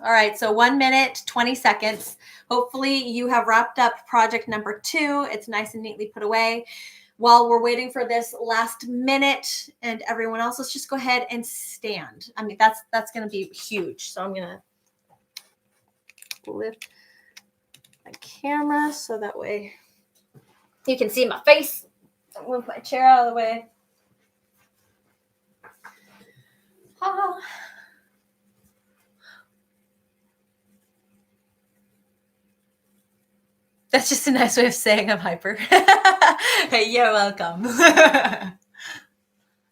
All right, so 1 minute, 20 seconds. Hopefully you have wrapped up project number 2. It's nice and neatly put away. While we're waiting for this last minute and everyone else, let's just go ahead and stand. I mean, that's going to be huge. So I'm going to lift. my camera so that way you can see my face. I'll move my chair out of the way. Ah. That's just a nice way of saying I'm hyper. Hey, you're welcome.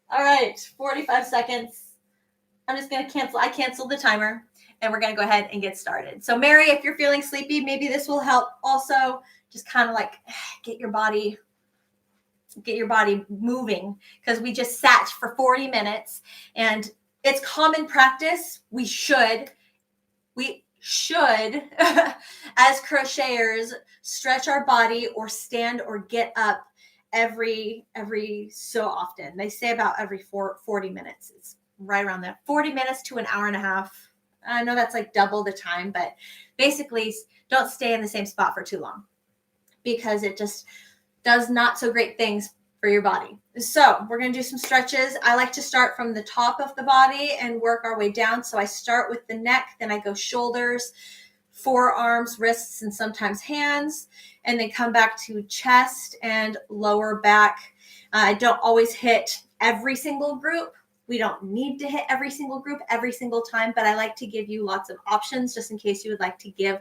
All right, 45 seconds. I'm just going to cancel. I canceled the timer, and we're going to go ahead and get started. So, Mary, if you're feeling sleepy, maybe this will help also just kind of like get your body moving, because we just sat for 40 minutes, and it's common practice. We should as crocheters stretch our body or stand or get up every so often. They say about every 40 minutes. It's right around there. 40 minutes to an hour and a half. I know that's like double the time, but basically don't stay in the same spot for too long, because it just does not so great things for your body. So we're going to do some stretches. I like to start from the top of the body and work our way down. So I start with the neck, then I go shoulders, forearms, wrists, and sometimes hands, and then come back to chest and lower back. I don't always hit every single group. We don't need to hit every single group every single time, but I like to give you lots of options just in case you would like to give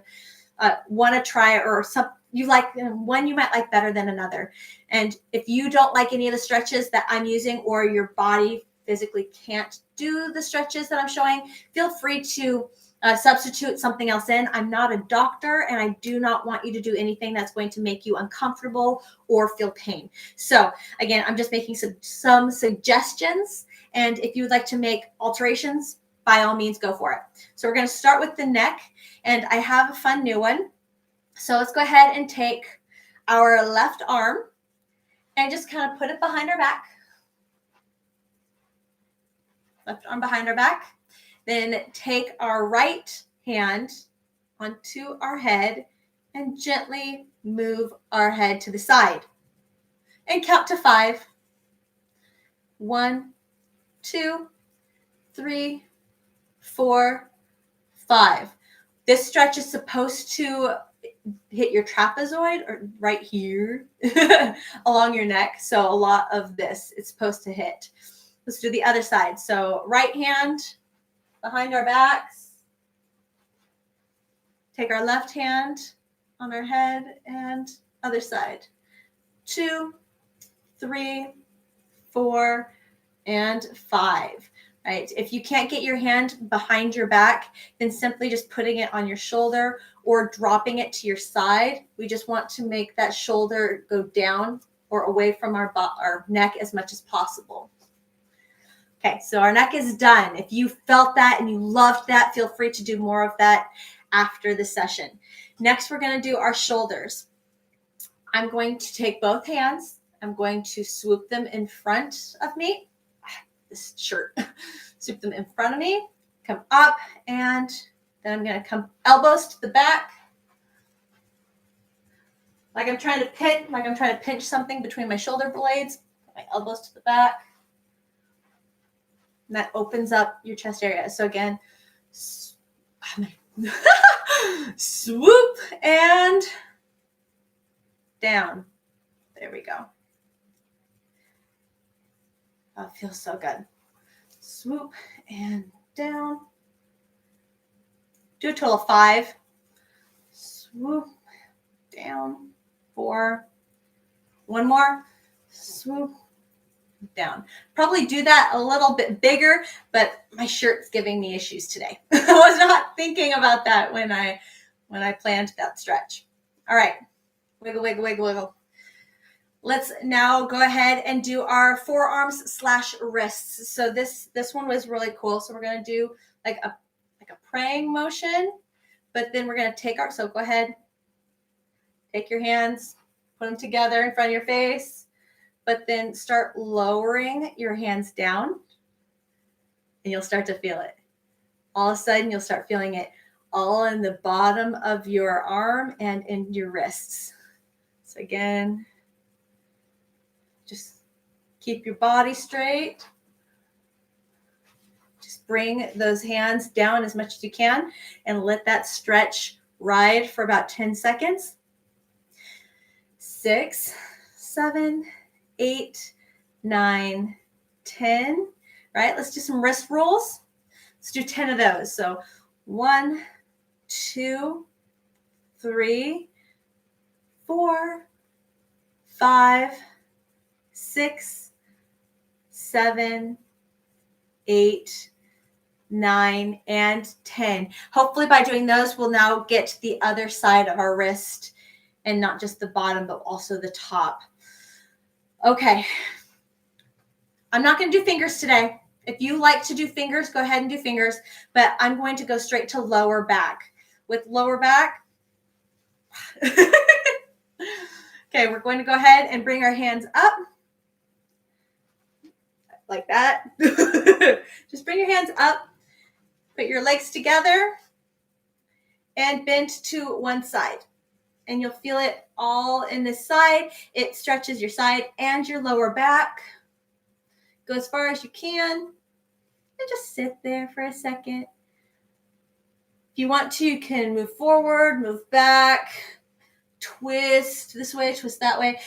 one a try, or some you like one you might like better than another. And if you don't like any of the stretches that I'm using, or your body physically can't do the stretches that I'm showing, feel free to substitute something else in. I'm not a doctor, and I do not want you to do anything that's going to make you uncomfortable or feel pain. So again, I'm just making some suggestions, and if you would like to make alterations, by all means, go for it. So we're going to start with the neck, and I have a fun new one. So let's go ahead and take our left arm and just kind of put it behind our back. Left arm behind our back. Then take our right hand onto our head and gently move our head to the side. And count to 5. 1, 2, 3, 4, 5. This stretch is supposed to hit your trapezoid, or right here along your neck. So a lot of this it's supposed to hit. Let's do the other side. So right hand behind our backs. Take our left hand on our head and other side. 2, 3, 4, and 5. Right? If you can't get your hand behind your back, then simply just putting it on your shoulder or dropping it to your side. We just want to make that shoulder go down or away from our neck as much as possible. Okay, so our neck is done. If you felt that and you loved that, feel free to do more of that after the session. Next, we're going to do our shoulders. I'm going to take both hands. I'm going to swoop them in front of me. This shirt. Swoop them in front of me, come up, and then I'm going to come elbows to the back. Like I'm trying to pinch something between my shoulder blades. My elbows to the back. And that opens up your chest area. So again, swoop and down. There we go. Oh, it feels so good. Swoop and down. Do a total of 5. Swoop down. 4. One more. Swoop down. Probably do that a little bit bigger, but my shirt's giving me issues today. I was not thinking about that when I planned that stretch. All right. Wiggle, wiggle, wiggle, wiggle. Let's now go ahead and do our forearms / wrists. So this one was really cool. So we're going to do like a praying motion, but then we're going to take so go ahead, take your hands, put them together in front of your face, but then start lowering your hands down, and you'll start to feel it. All of a sudden, you'll start feeling it all in the bottom of your arm and in your wrists. So again, just keep your body straight. Just bring those hands down as much as you can and let that stretch Ride for about 10 seconds. 6, 7, 8, 9, 10. Right? Let's do some wrist rolls. Let's do 10 of those. So 1, 2, 3, 4, 5, 6, 7, 8, 9, and 10. Hopefully by doing those, we'll now get to the other side of our wrist and not just the bottom, but also the top. Okay. I'm not going to do fingers today. If you like to do fingers, go ahead and do fingers, but I'm going to go straight to lower back. With lower back, okay, we're going to go ahead and bring our hands up like that. Just bring your hands up, put your legs together, and bend to one side. And you'll feel it all in this side. It stretches your side and your lower back. Go as far as you can and just sit there for a second. If you want to, you can move forward, move back, twist this way, twist that way.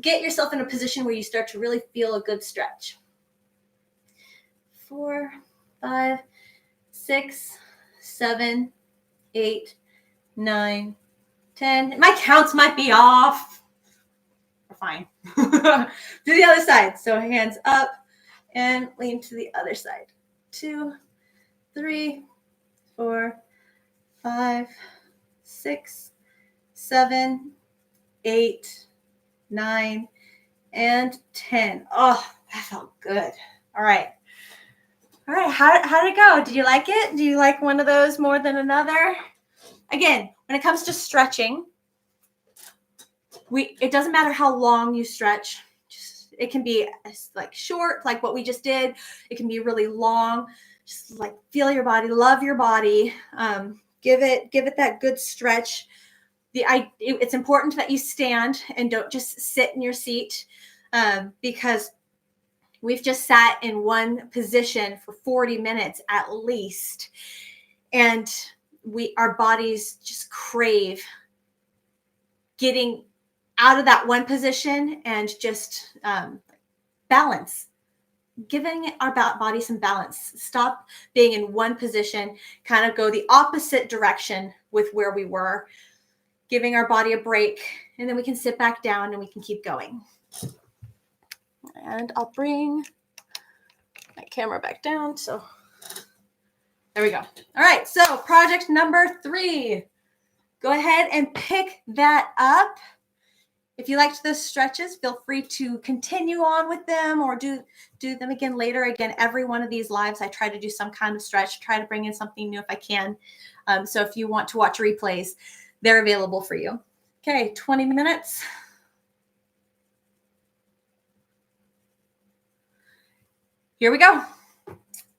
Get yourself in a position where you start to really feel a good stretch. 4, 5, 6, 7, 8, 9, 10. My counts might be off. We're fine. Do the other side. So hands up and lean to the other side. 2, 3, 4, 5, 6, 7, 8, 9, and 10. Oh, that felt good. All right. All right. How did it go? Did you like it? Do you like one of those more than another? Again, when it comes to stretching, it doesn't matter how long you stretch. It can be like short, like what we just did. It can be really long. Just like feel your body, love your body. Give it that good stretch. It's important that you stand and don't just sit in your seat, because we've just sat in one position for 40 minutes at least, and our bodies just crave getting out of that one position and just balance, giving our body some balance. Stop being in one position, kind of go the opposite direction with where we were, giving our body a break, and then we can sit back down and we can keep going. And I'll bring my camera back down. So there we go. All right. So project number 3, go ahead and pick that up. If you liked those stretches, feel free to continue on with them or do them again later. Again, every one of these lives, I try to do some kind of stretch, try to bring in something new if I can. So if you want to watch replays, they're available for you. Okay, 20 minutes. Here we go.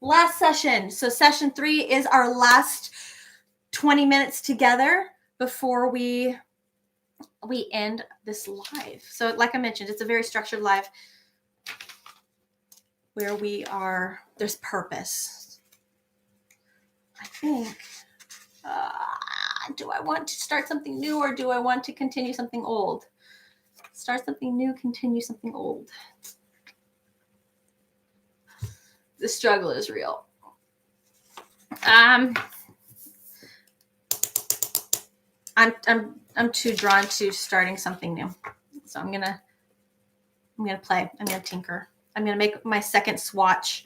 Last session. So session 3 is our last 20 minutes together before we end this live. So like I mentioned, it's a very structured live where there's purpose. I think, do I want to start something new or do I want to continue something old? Start something new, continue something old. The struggle is real. I'm too drawn to starting something new. So I'm gonna play. I'm gonna tinker. I'm gonna make my second swatch.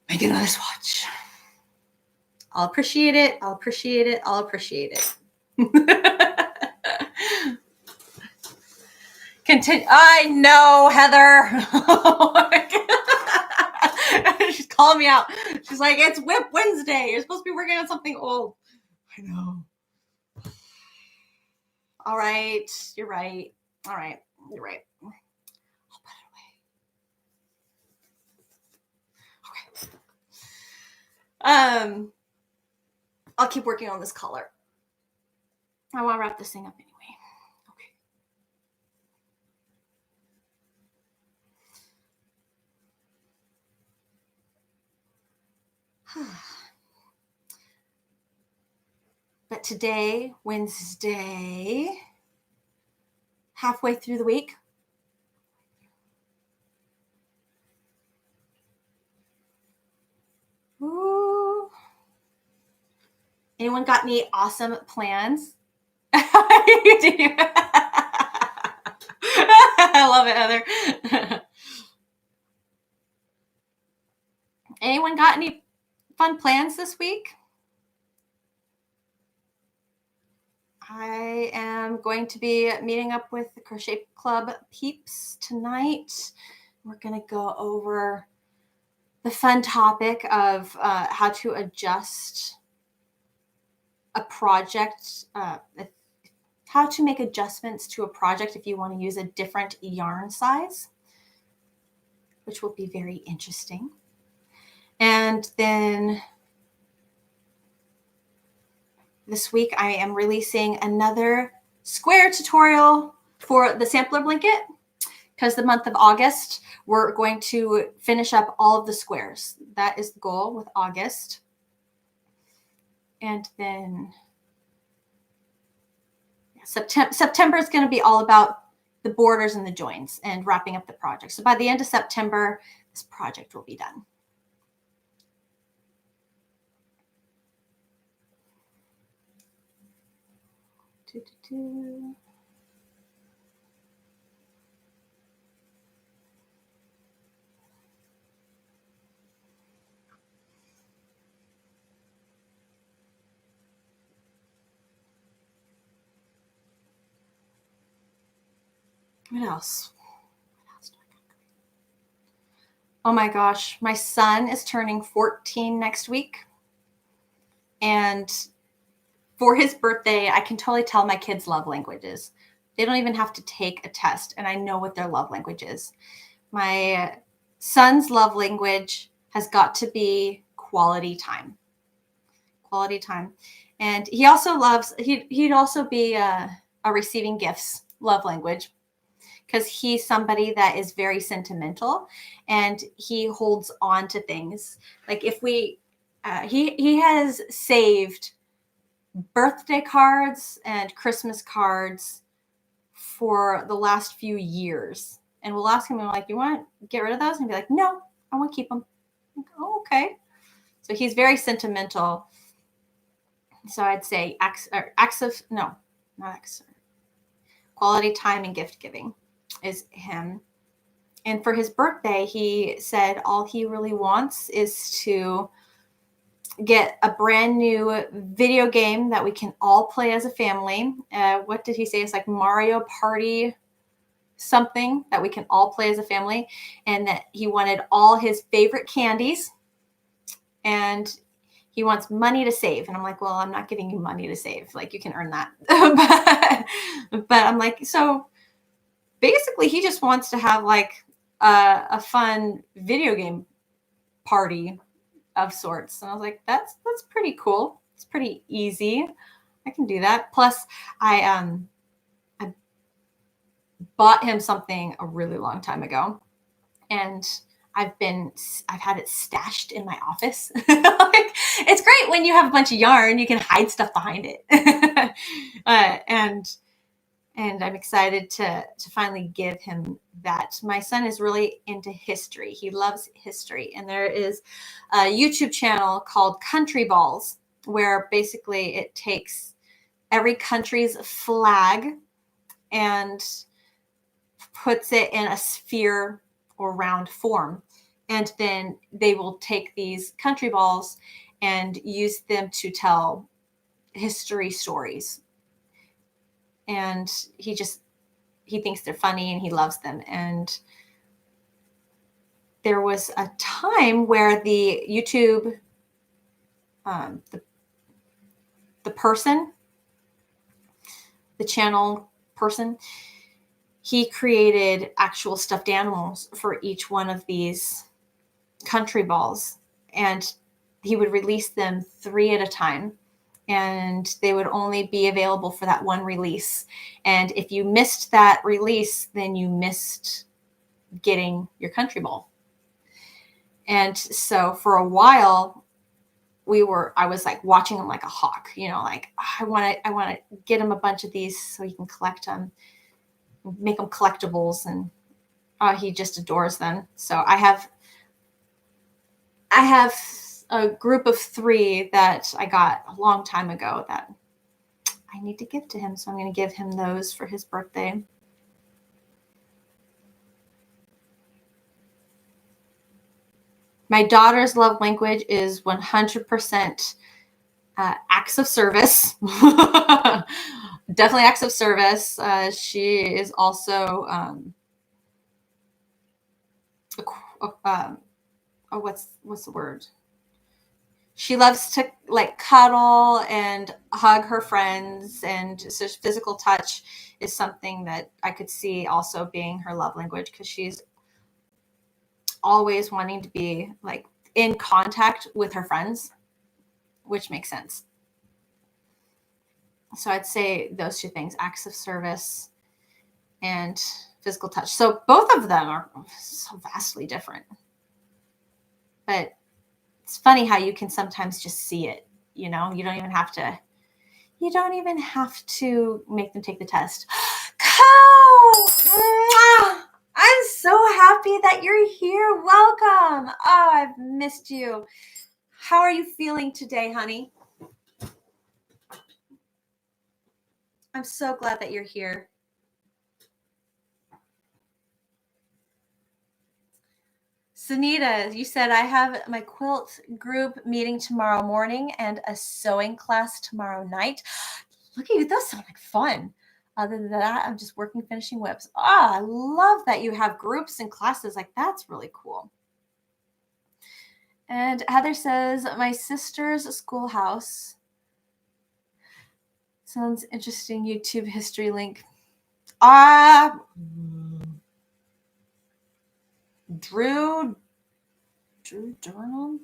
Make another swatch. I'll appreciate it. I'll appreciate it. I'll appreciate it. Continue. I know, Heather. She's calling me out. She's like, it's WIP Wednesday. You're supposed to be working on something old. I know. All right. You're right. All right. You're right. I'll put it away. Okay. I'll keep working on this color. I want to wrap this thing up anyway. Okay. But today, Wednesday, halfway through the week, ooh, anyone got any awesome plans? You do. I love it, Heather. Anyone got any fun plans this week? I am going to be meeting up with the Crochet Club peeps tonight. We're going to go over the fun topic of how to adjust a project, how to make adjustments to a project if you want to use a different yarn size, which will be very interesting. And then this week I am releasing another square tutorial for the sampler blanket, because the month of August, we're going to finish up all of the squares. That is the goal with August. And then September is going to be all about the borders and the joins and wrapping up the project. So by the end of September, this project will be done. What else? Oh my gosh, my son is turning 14 next week. And for his birthday, I can totally tell my kids' love languages. They don't even have to take a test, and I know what their love language is. My son's love language has got to be quality time. Quality time. And he also loves, he'd also be a receiving gifts love language, because he's somebody that is very sentimental and he holds on to things. Like if we, he has saved birthday cards and Christmas cards for the last few years. And we'll ask him, we're like, you want to get rid of those? And he'll be like, no, I want to keep them. Like, oh, okay. So he's very sentimental. So I'd say quality time and gift giving is him. And for his birthday, he said all he really wants is to get a brand new video game that we can all play as a family. What did he say? It's like Mario Party something that we can all play as a family. And that he wanted all his favorite candies. And he wants money to save. And I'm like, well, I'm not giving you money to save. Like, you can earn that. but I'm like, so basically he just wants to have like a fun video game party of sorts. And I was like, that's pretty cool. It's pretty easy. I can do that. Plus I bought him something a really long time ago, and I've had it stashed in my office. Like, it's great when you have a bunch of yarn, you can hide stuff behind it. And I'm excited to finally give him that. My son is really into history. He loves history. And there is a YouTube channel called Country Balls, where basically it takes every country's flag and puts it in a sphere or round form. And then they will take these country balls and use them to tell history stories. And he thinks they're funny and he loves them. And there was a time where the YouTube, the person, the channel person, he created actual stuffed animals for each one of these country balls. And he would release them 3 at a time. And they would only be available for that one release. And if you missed that release, then you missed getting your country ball. And so for a while, I was like watching him like a hawk, like I want to get him a bunch of these so he can collect them, make them collectibles. And he just adores them. So I have a group of 3 that I got a long time ago that I need to give to him. So I'm going to give him those for his birthday. My daughter's love language is 100% acts of service. Definitely acts of service. She is also what's the word? She loves to like cuddle and hug her friends, and so physical touch is something that I could see also being her love language, because she's always wanting to be like in contact with her friends, which makes sense. So I'd say those 2 things, acts of service and physical touch. So both of them are so vastly different. But it's funny how you can sometimes just see it, you don't even have to make them take the test. I'm so happy that you're here. Welcome. Oh, I've missed you. How are you feeling today, honey? I'm so glad that you're here. Sunita, you said I have my quilt group meeting tomorrow morning and a sewing class tomorrow night. Look at you. Those sound like fun. Other than that, I'm just working, finishing WIPs. I love that you have groups and classes. Like, that's really cool. And Heather says, my sister's schoolhouse. Sounds interesting. YouTube history link. Drew Durham?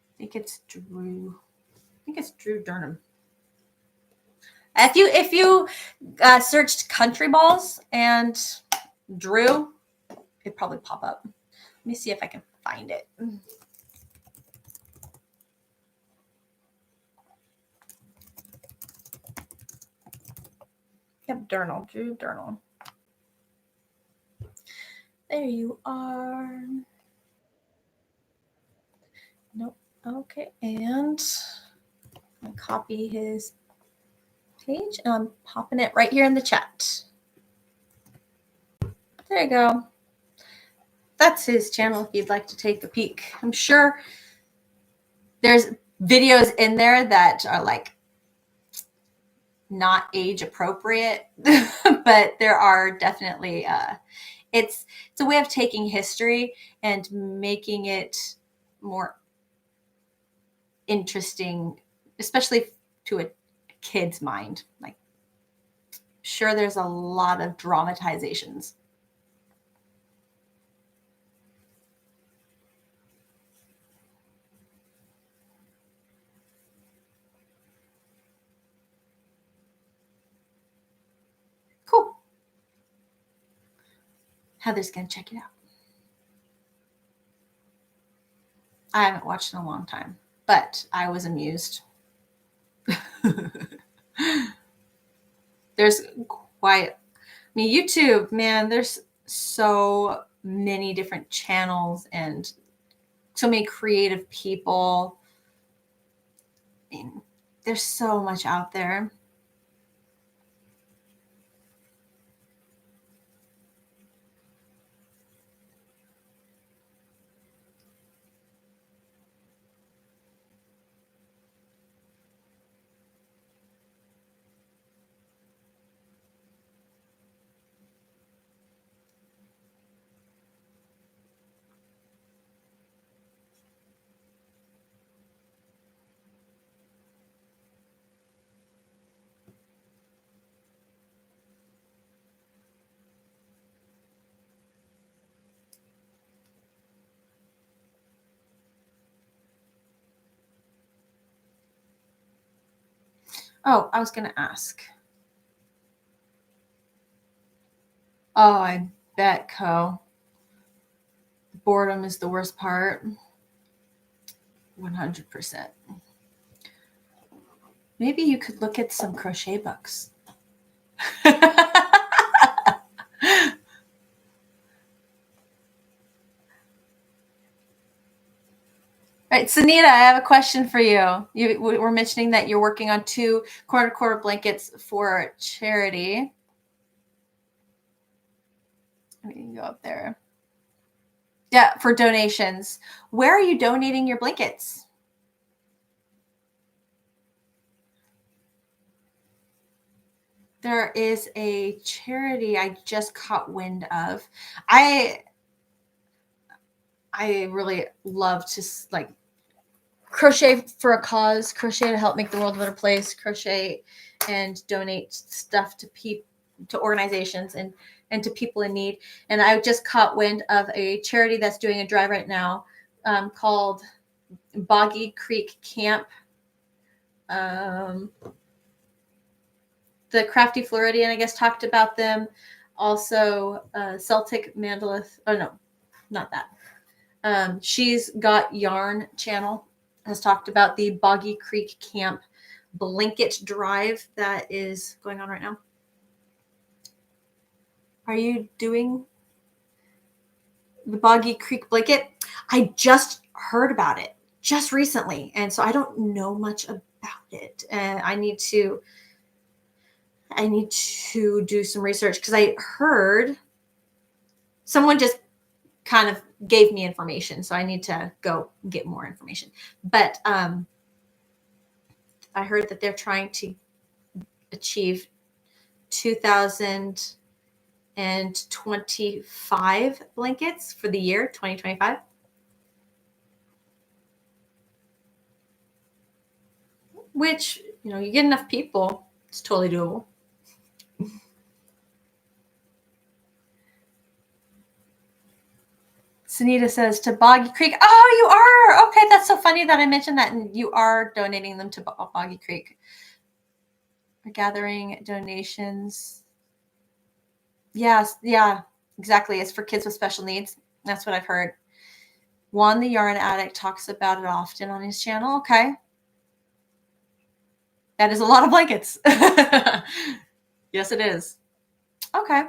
I think it's Drew Durham. If you searched country balls and Drew, it'd probably pop up. Let me see if I can find it. Yep, Drew Durnall. There you are. Nope. Okay, and I copy his page, and I'm popping it right here in the chat. There you go. That's his channel if you'd like to take a peek. I'm sure there's videos in there that are like not age appropriate, but there are definitely it's a way of taking history and making it more interesting, especially to a kid's mind. Like, sure, there's a lot of dramatizations. Cool. Heather's gonna check it out. I haven't watched in a long time, but I was amused. There's YouTube, man, there's so many different channels and so many creative people. I mean, there's so much out there. Oh, I was going to ask. Oh, I bet, Co. Boredom is the worst part. 100%. Maybe you could look at some crochet books. All right, Sunita, I have a question for you. You were mentioning that you're working on 2 quarter blankets for charity. Let me go up there. Yeah, for donations. Where are you donating your blankets? There is a charity I just caught wind of. I really love to like crochet for a cause, crochet to help make the world a better place, crochet and donate stuff to people, to organizations and to people in need. And I just caught wind of a charity that's doing a drive right now called Boggy Creek Camp. The Crafty Floridian, I guess, talked about them. Also, Celtic Mandalith. Oh, no, not that. She's Got Yarn channel has talked about the Boggy Creek Camp blanket drive that is going on right now. Are you doing the Boggy Creek blanket? I just heard about it just recently, and so I don't know much about it. And I need to do some research because I heard someone just kind of gave me information, so I need to go get more information. But I heard that they're trying to achieve 2,025 blankets for the year 2025. Which, you know, you get enough people, it's totally doable. Sunita says to Boggy Creek. Oh, you are? Okay, that's so funny that I mentioned that. And you are donating them to Boggy Creek. We're gathering donations. Yes, yeah, exactly. It's for kids with special needs. That's what I've heard. Juan the Yarn Addict talks about it often on his channel. Okay. That is a lot of blankets. Yes, it is. Okay.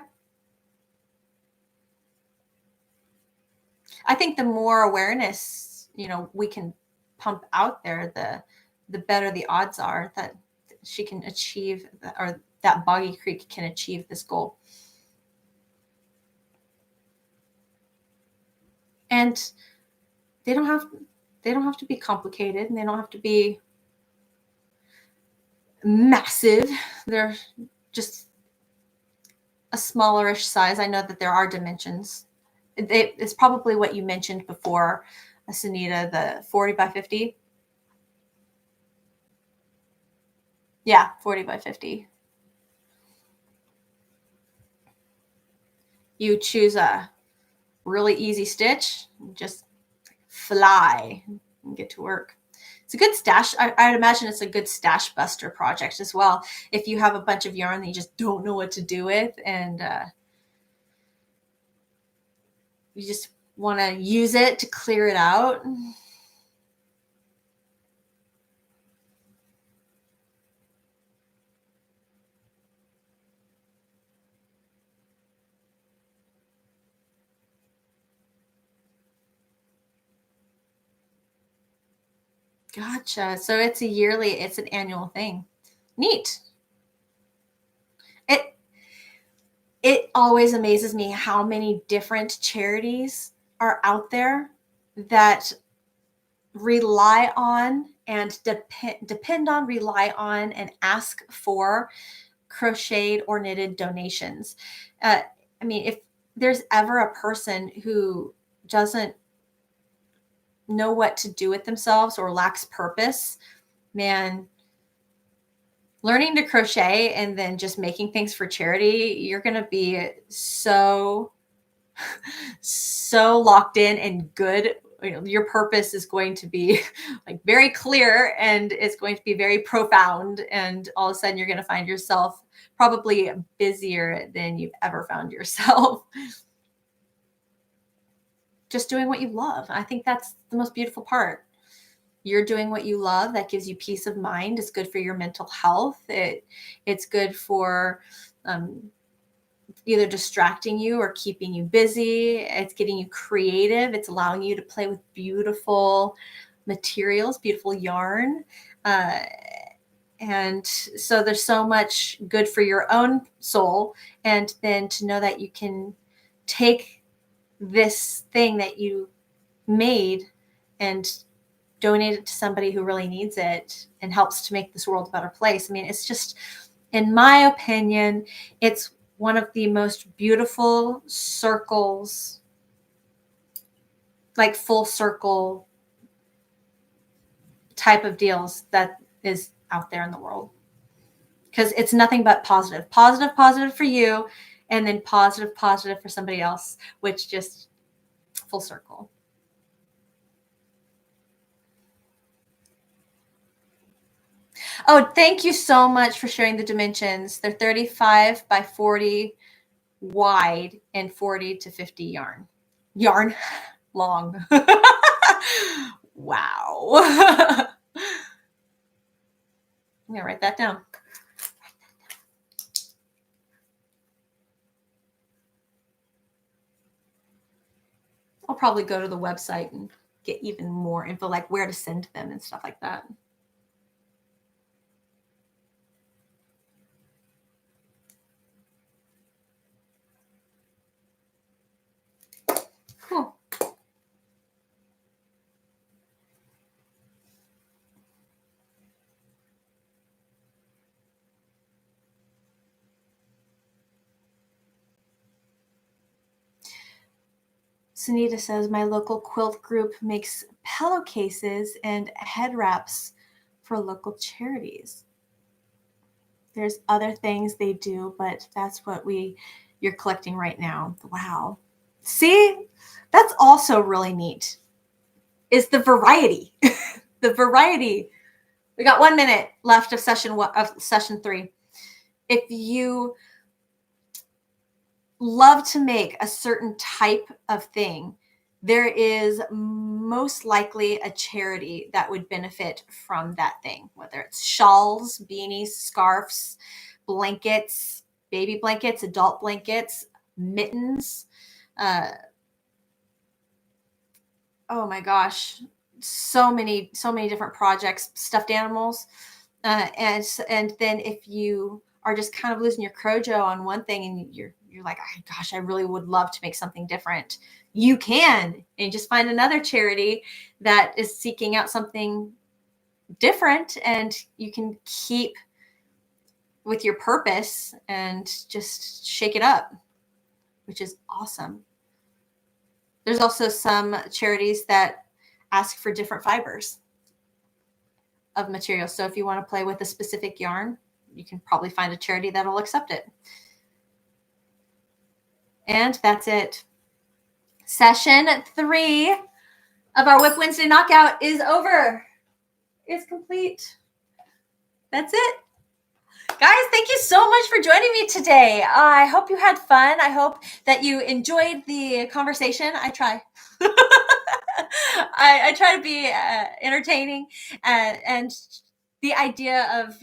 I think the more awareness, you know, we can pump out there, the better the odds are that she can achieve, or that Boggy Creek can achieve this goal. And they don't have to be complicated, and they don't have to be massive. They're just a smallerish size. I know that there are dimensions. It's probably what you mentioned before, Sunita, the 40 by 50. Yeah, 40 by 50. You choose a really easy stitch, just fly and get to work. It's a good stash. I'd imagine it's a good stash buster project as well. If you have a bunch of yarn that you just don't know what to do with, and you just want to use it to clear it out. Gotcha. So it's an annual thing. Neat. It always amazes me how many different charities are out there that rely on and depend on, rely on, and ask for crocheted or knitted donations. I mean, if there's ever a person who doesn't know what to do with themselves or lacks purpose, man, learning to crochet and then just making things for charity, you're going to be so locked in and good. You know, your purpose is going to be like very clear, and it's going to be very profound. And all of a sudden you're going to find yourself probably busier than you've ever found yourself. just doing what you love. I think that's the most beautiful part. You're doing what you love. That gives you peace of mind. It's good for your mental health. It's good for either distracting you or keeping you busy. It's getting you creative. It's allowing you to play with beautiful materials, beautiful yarn. And so there's so much good for your own soul. And then to know that you can take this thing that you made and donate it to somebody who really needs it and helps to make this world a better place. I mean, it's just, in my opinion, it's one of the most beautiful circles, like full circle type of deals that is out there in the world. Because it's nothing but positive, positive, positive for you, and then positive, positive for somebody else, which just full circle. Oh, thank you so much for sharing the dimensions. They're 35 by 40 wide and 40 to 50 yarn long. Wow. I'm going to write that down. I'll probably go to the website and get even more info, like where to send them and stuff like that. Cool. Sunita says, my local quilt group makes pillowcases and head wraps for local charities. There's other things they do, but that's what you're collecting right now. Wow. See, that's also really neat, is the variety. The variety. We got 1 minute left of session 3. If you love to make a certain type of thing, there is most likely a charity that would benefit from that thing, whether it's shawls, beanies, scarves, blankets, baby blankets, adult blankets, mittens. Oh my gosh, so many different projects, stuffed animals. And then if you are just kind of losing your crojo on one thing and you're like, oh, gosh, I really would love to make something different, you can, and just find another charity that is seeking out something different, and you can keep with your purpose and just shake it up, which is awesome. There's also some charities that ask for different fibers of material. So if you want to play with a specific yarn, you can probably find a charity that'll accept it. And that's it. Session 3 of our WIP Wednesday Knockout is over. It's complete. That's it. Guys, thank you so much for joining me today. I hope you had fun. I hope that you enjoyed the conversation. I try. I try to be entertaining, and the idea of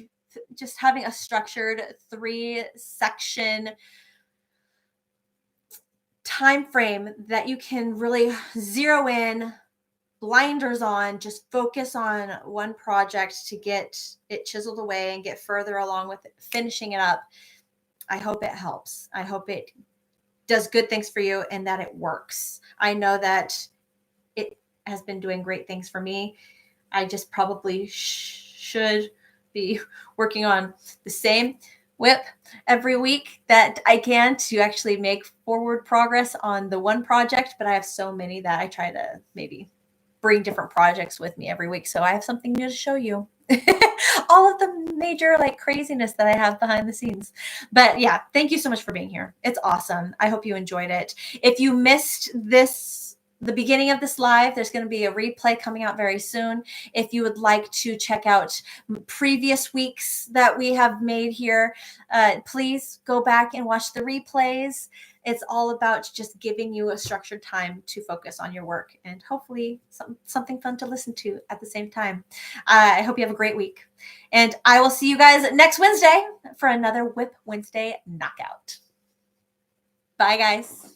just having a structured 3-section time frame that you can really zero in, blinders on, just focus on one project to get it chiseled away and get further along with it, finishing it up. I hope it helps. I hope it does good things for you and that it works. I know that it has been doing great things for me. I just probably should be working on the same WIP every week that I can to actually make forward progress on the one project, but I have so many that I try to maybe bring different projects with me every week, so I have something new to show you. All of the major craziness that I have behind the scenes. But yeah, thank you so much for being here. It's awesome. I hope you enjoyed it. If you missed the beginning of this live, there's going to be a replay coming out very soon. If you would like to check out previous weeks that we have made here, please go back and watch the replays. It's all about just giving you a structured time to focus on your work and hopefully something fun to listen to at the same time. I hope you have a great week. And I will see you guys next Wednesday for another WIP Wednesday knockout. Bye, guys.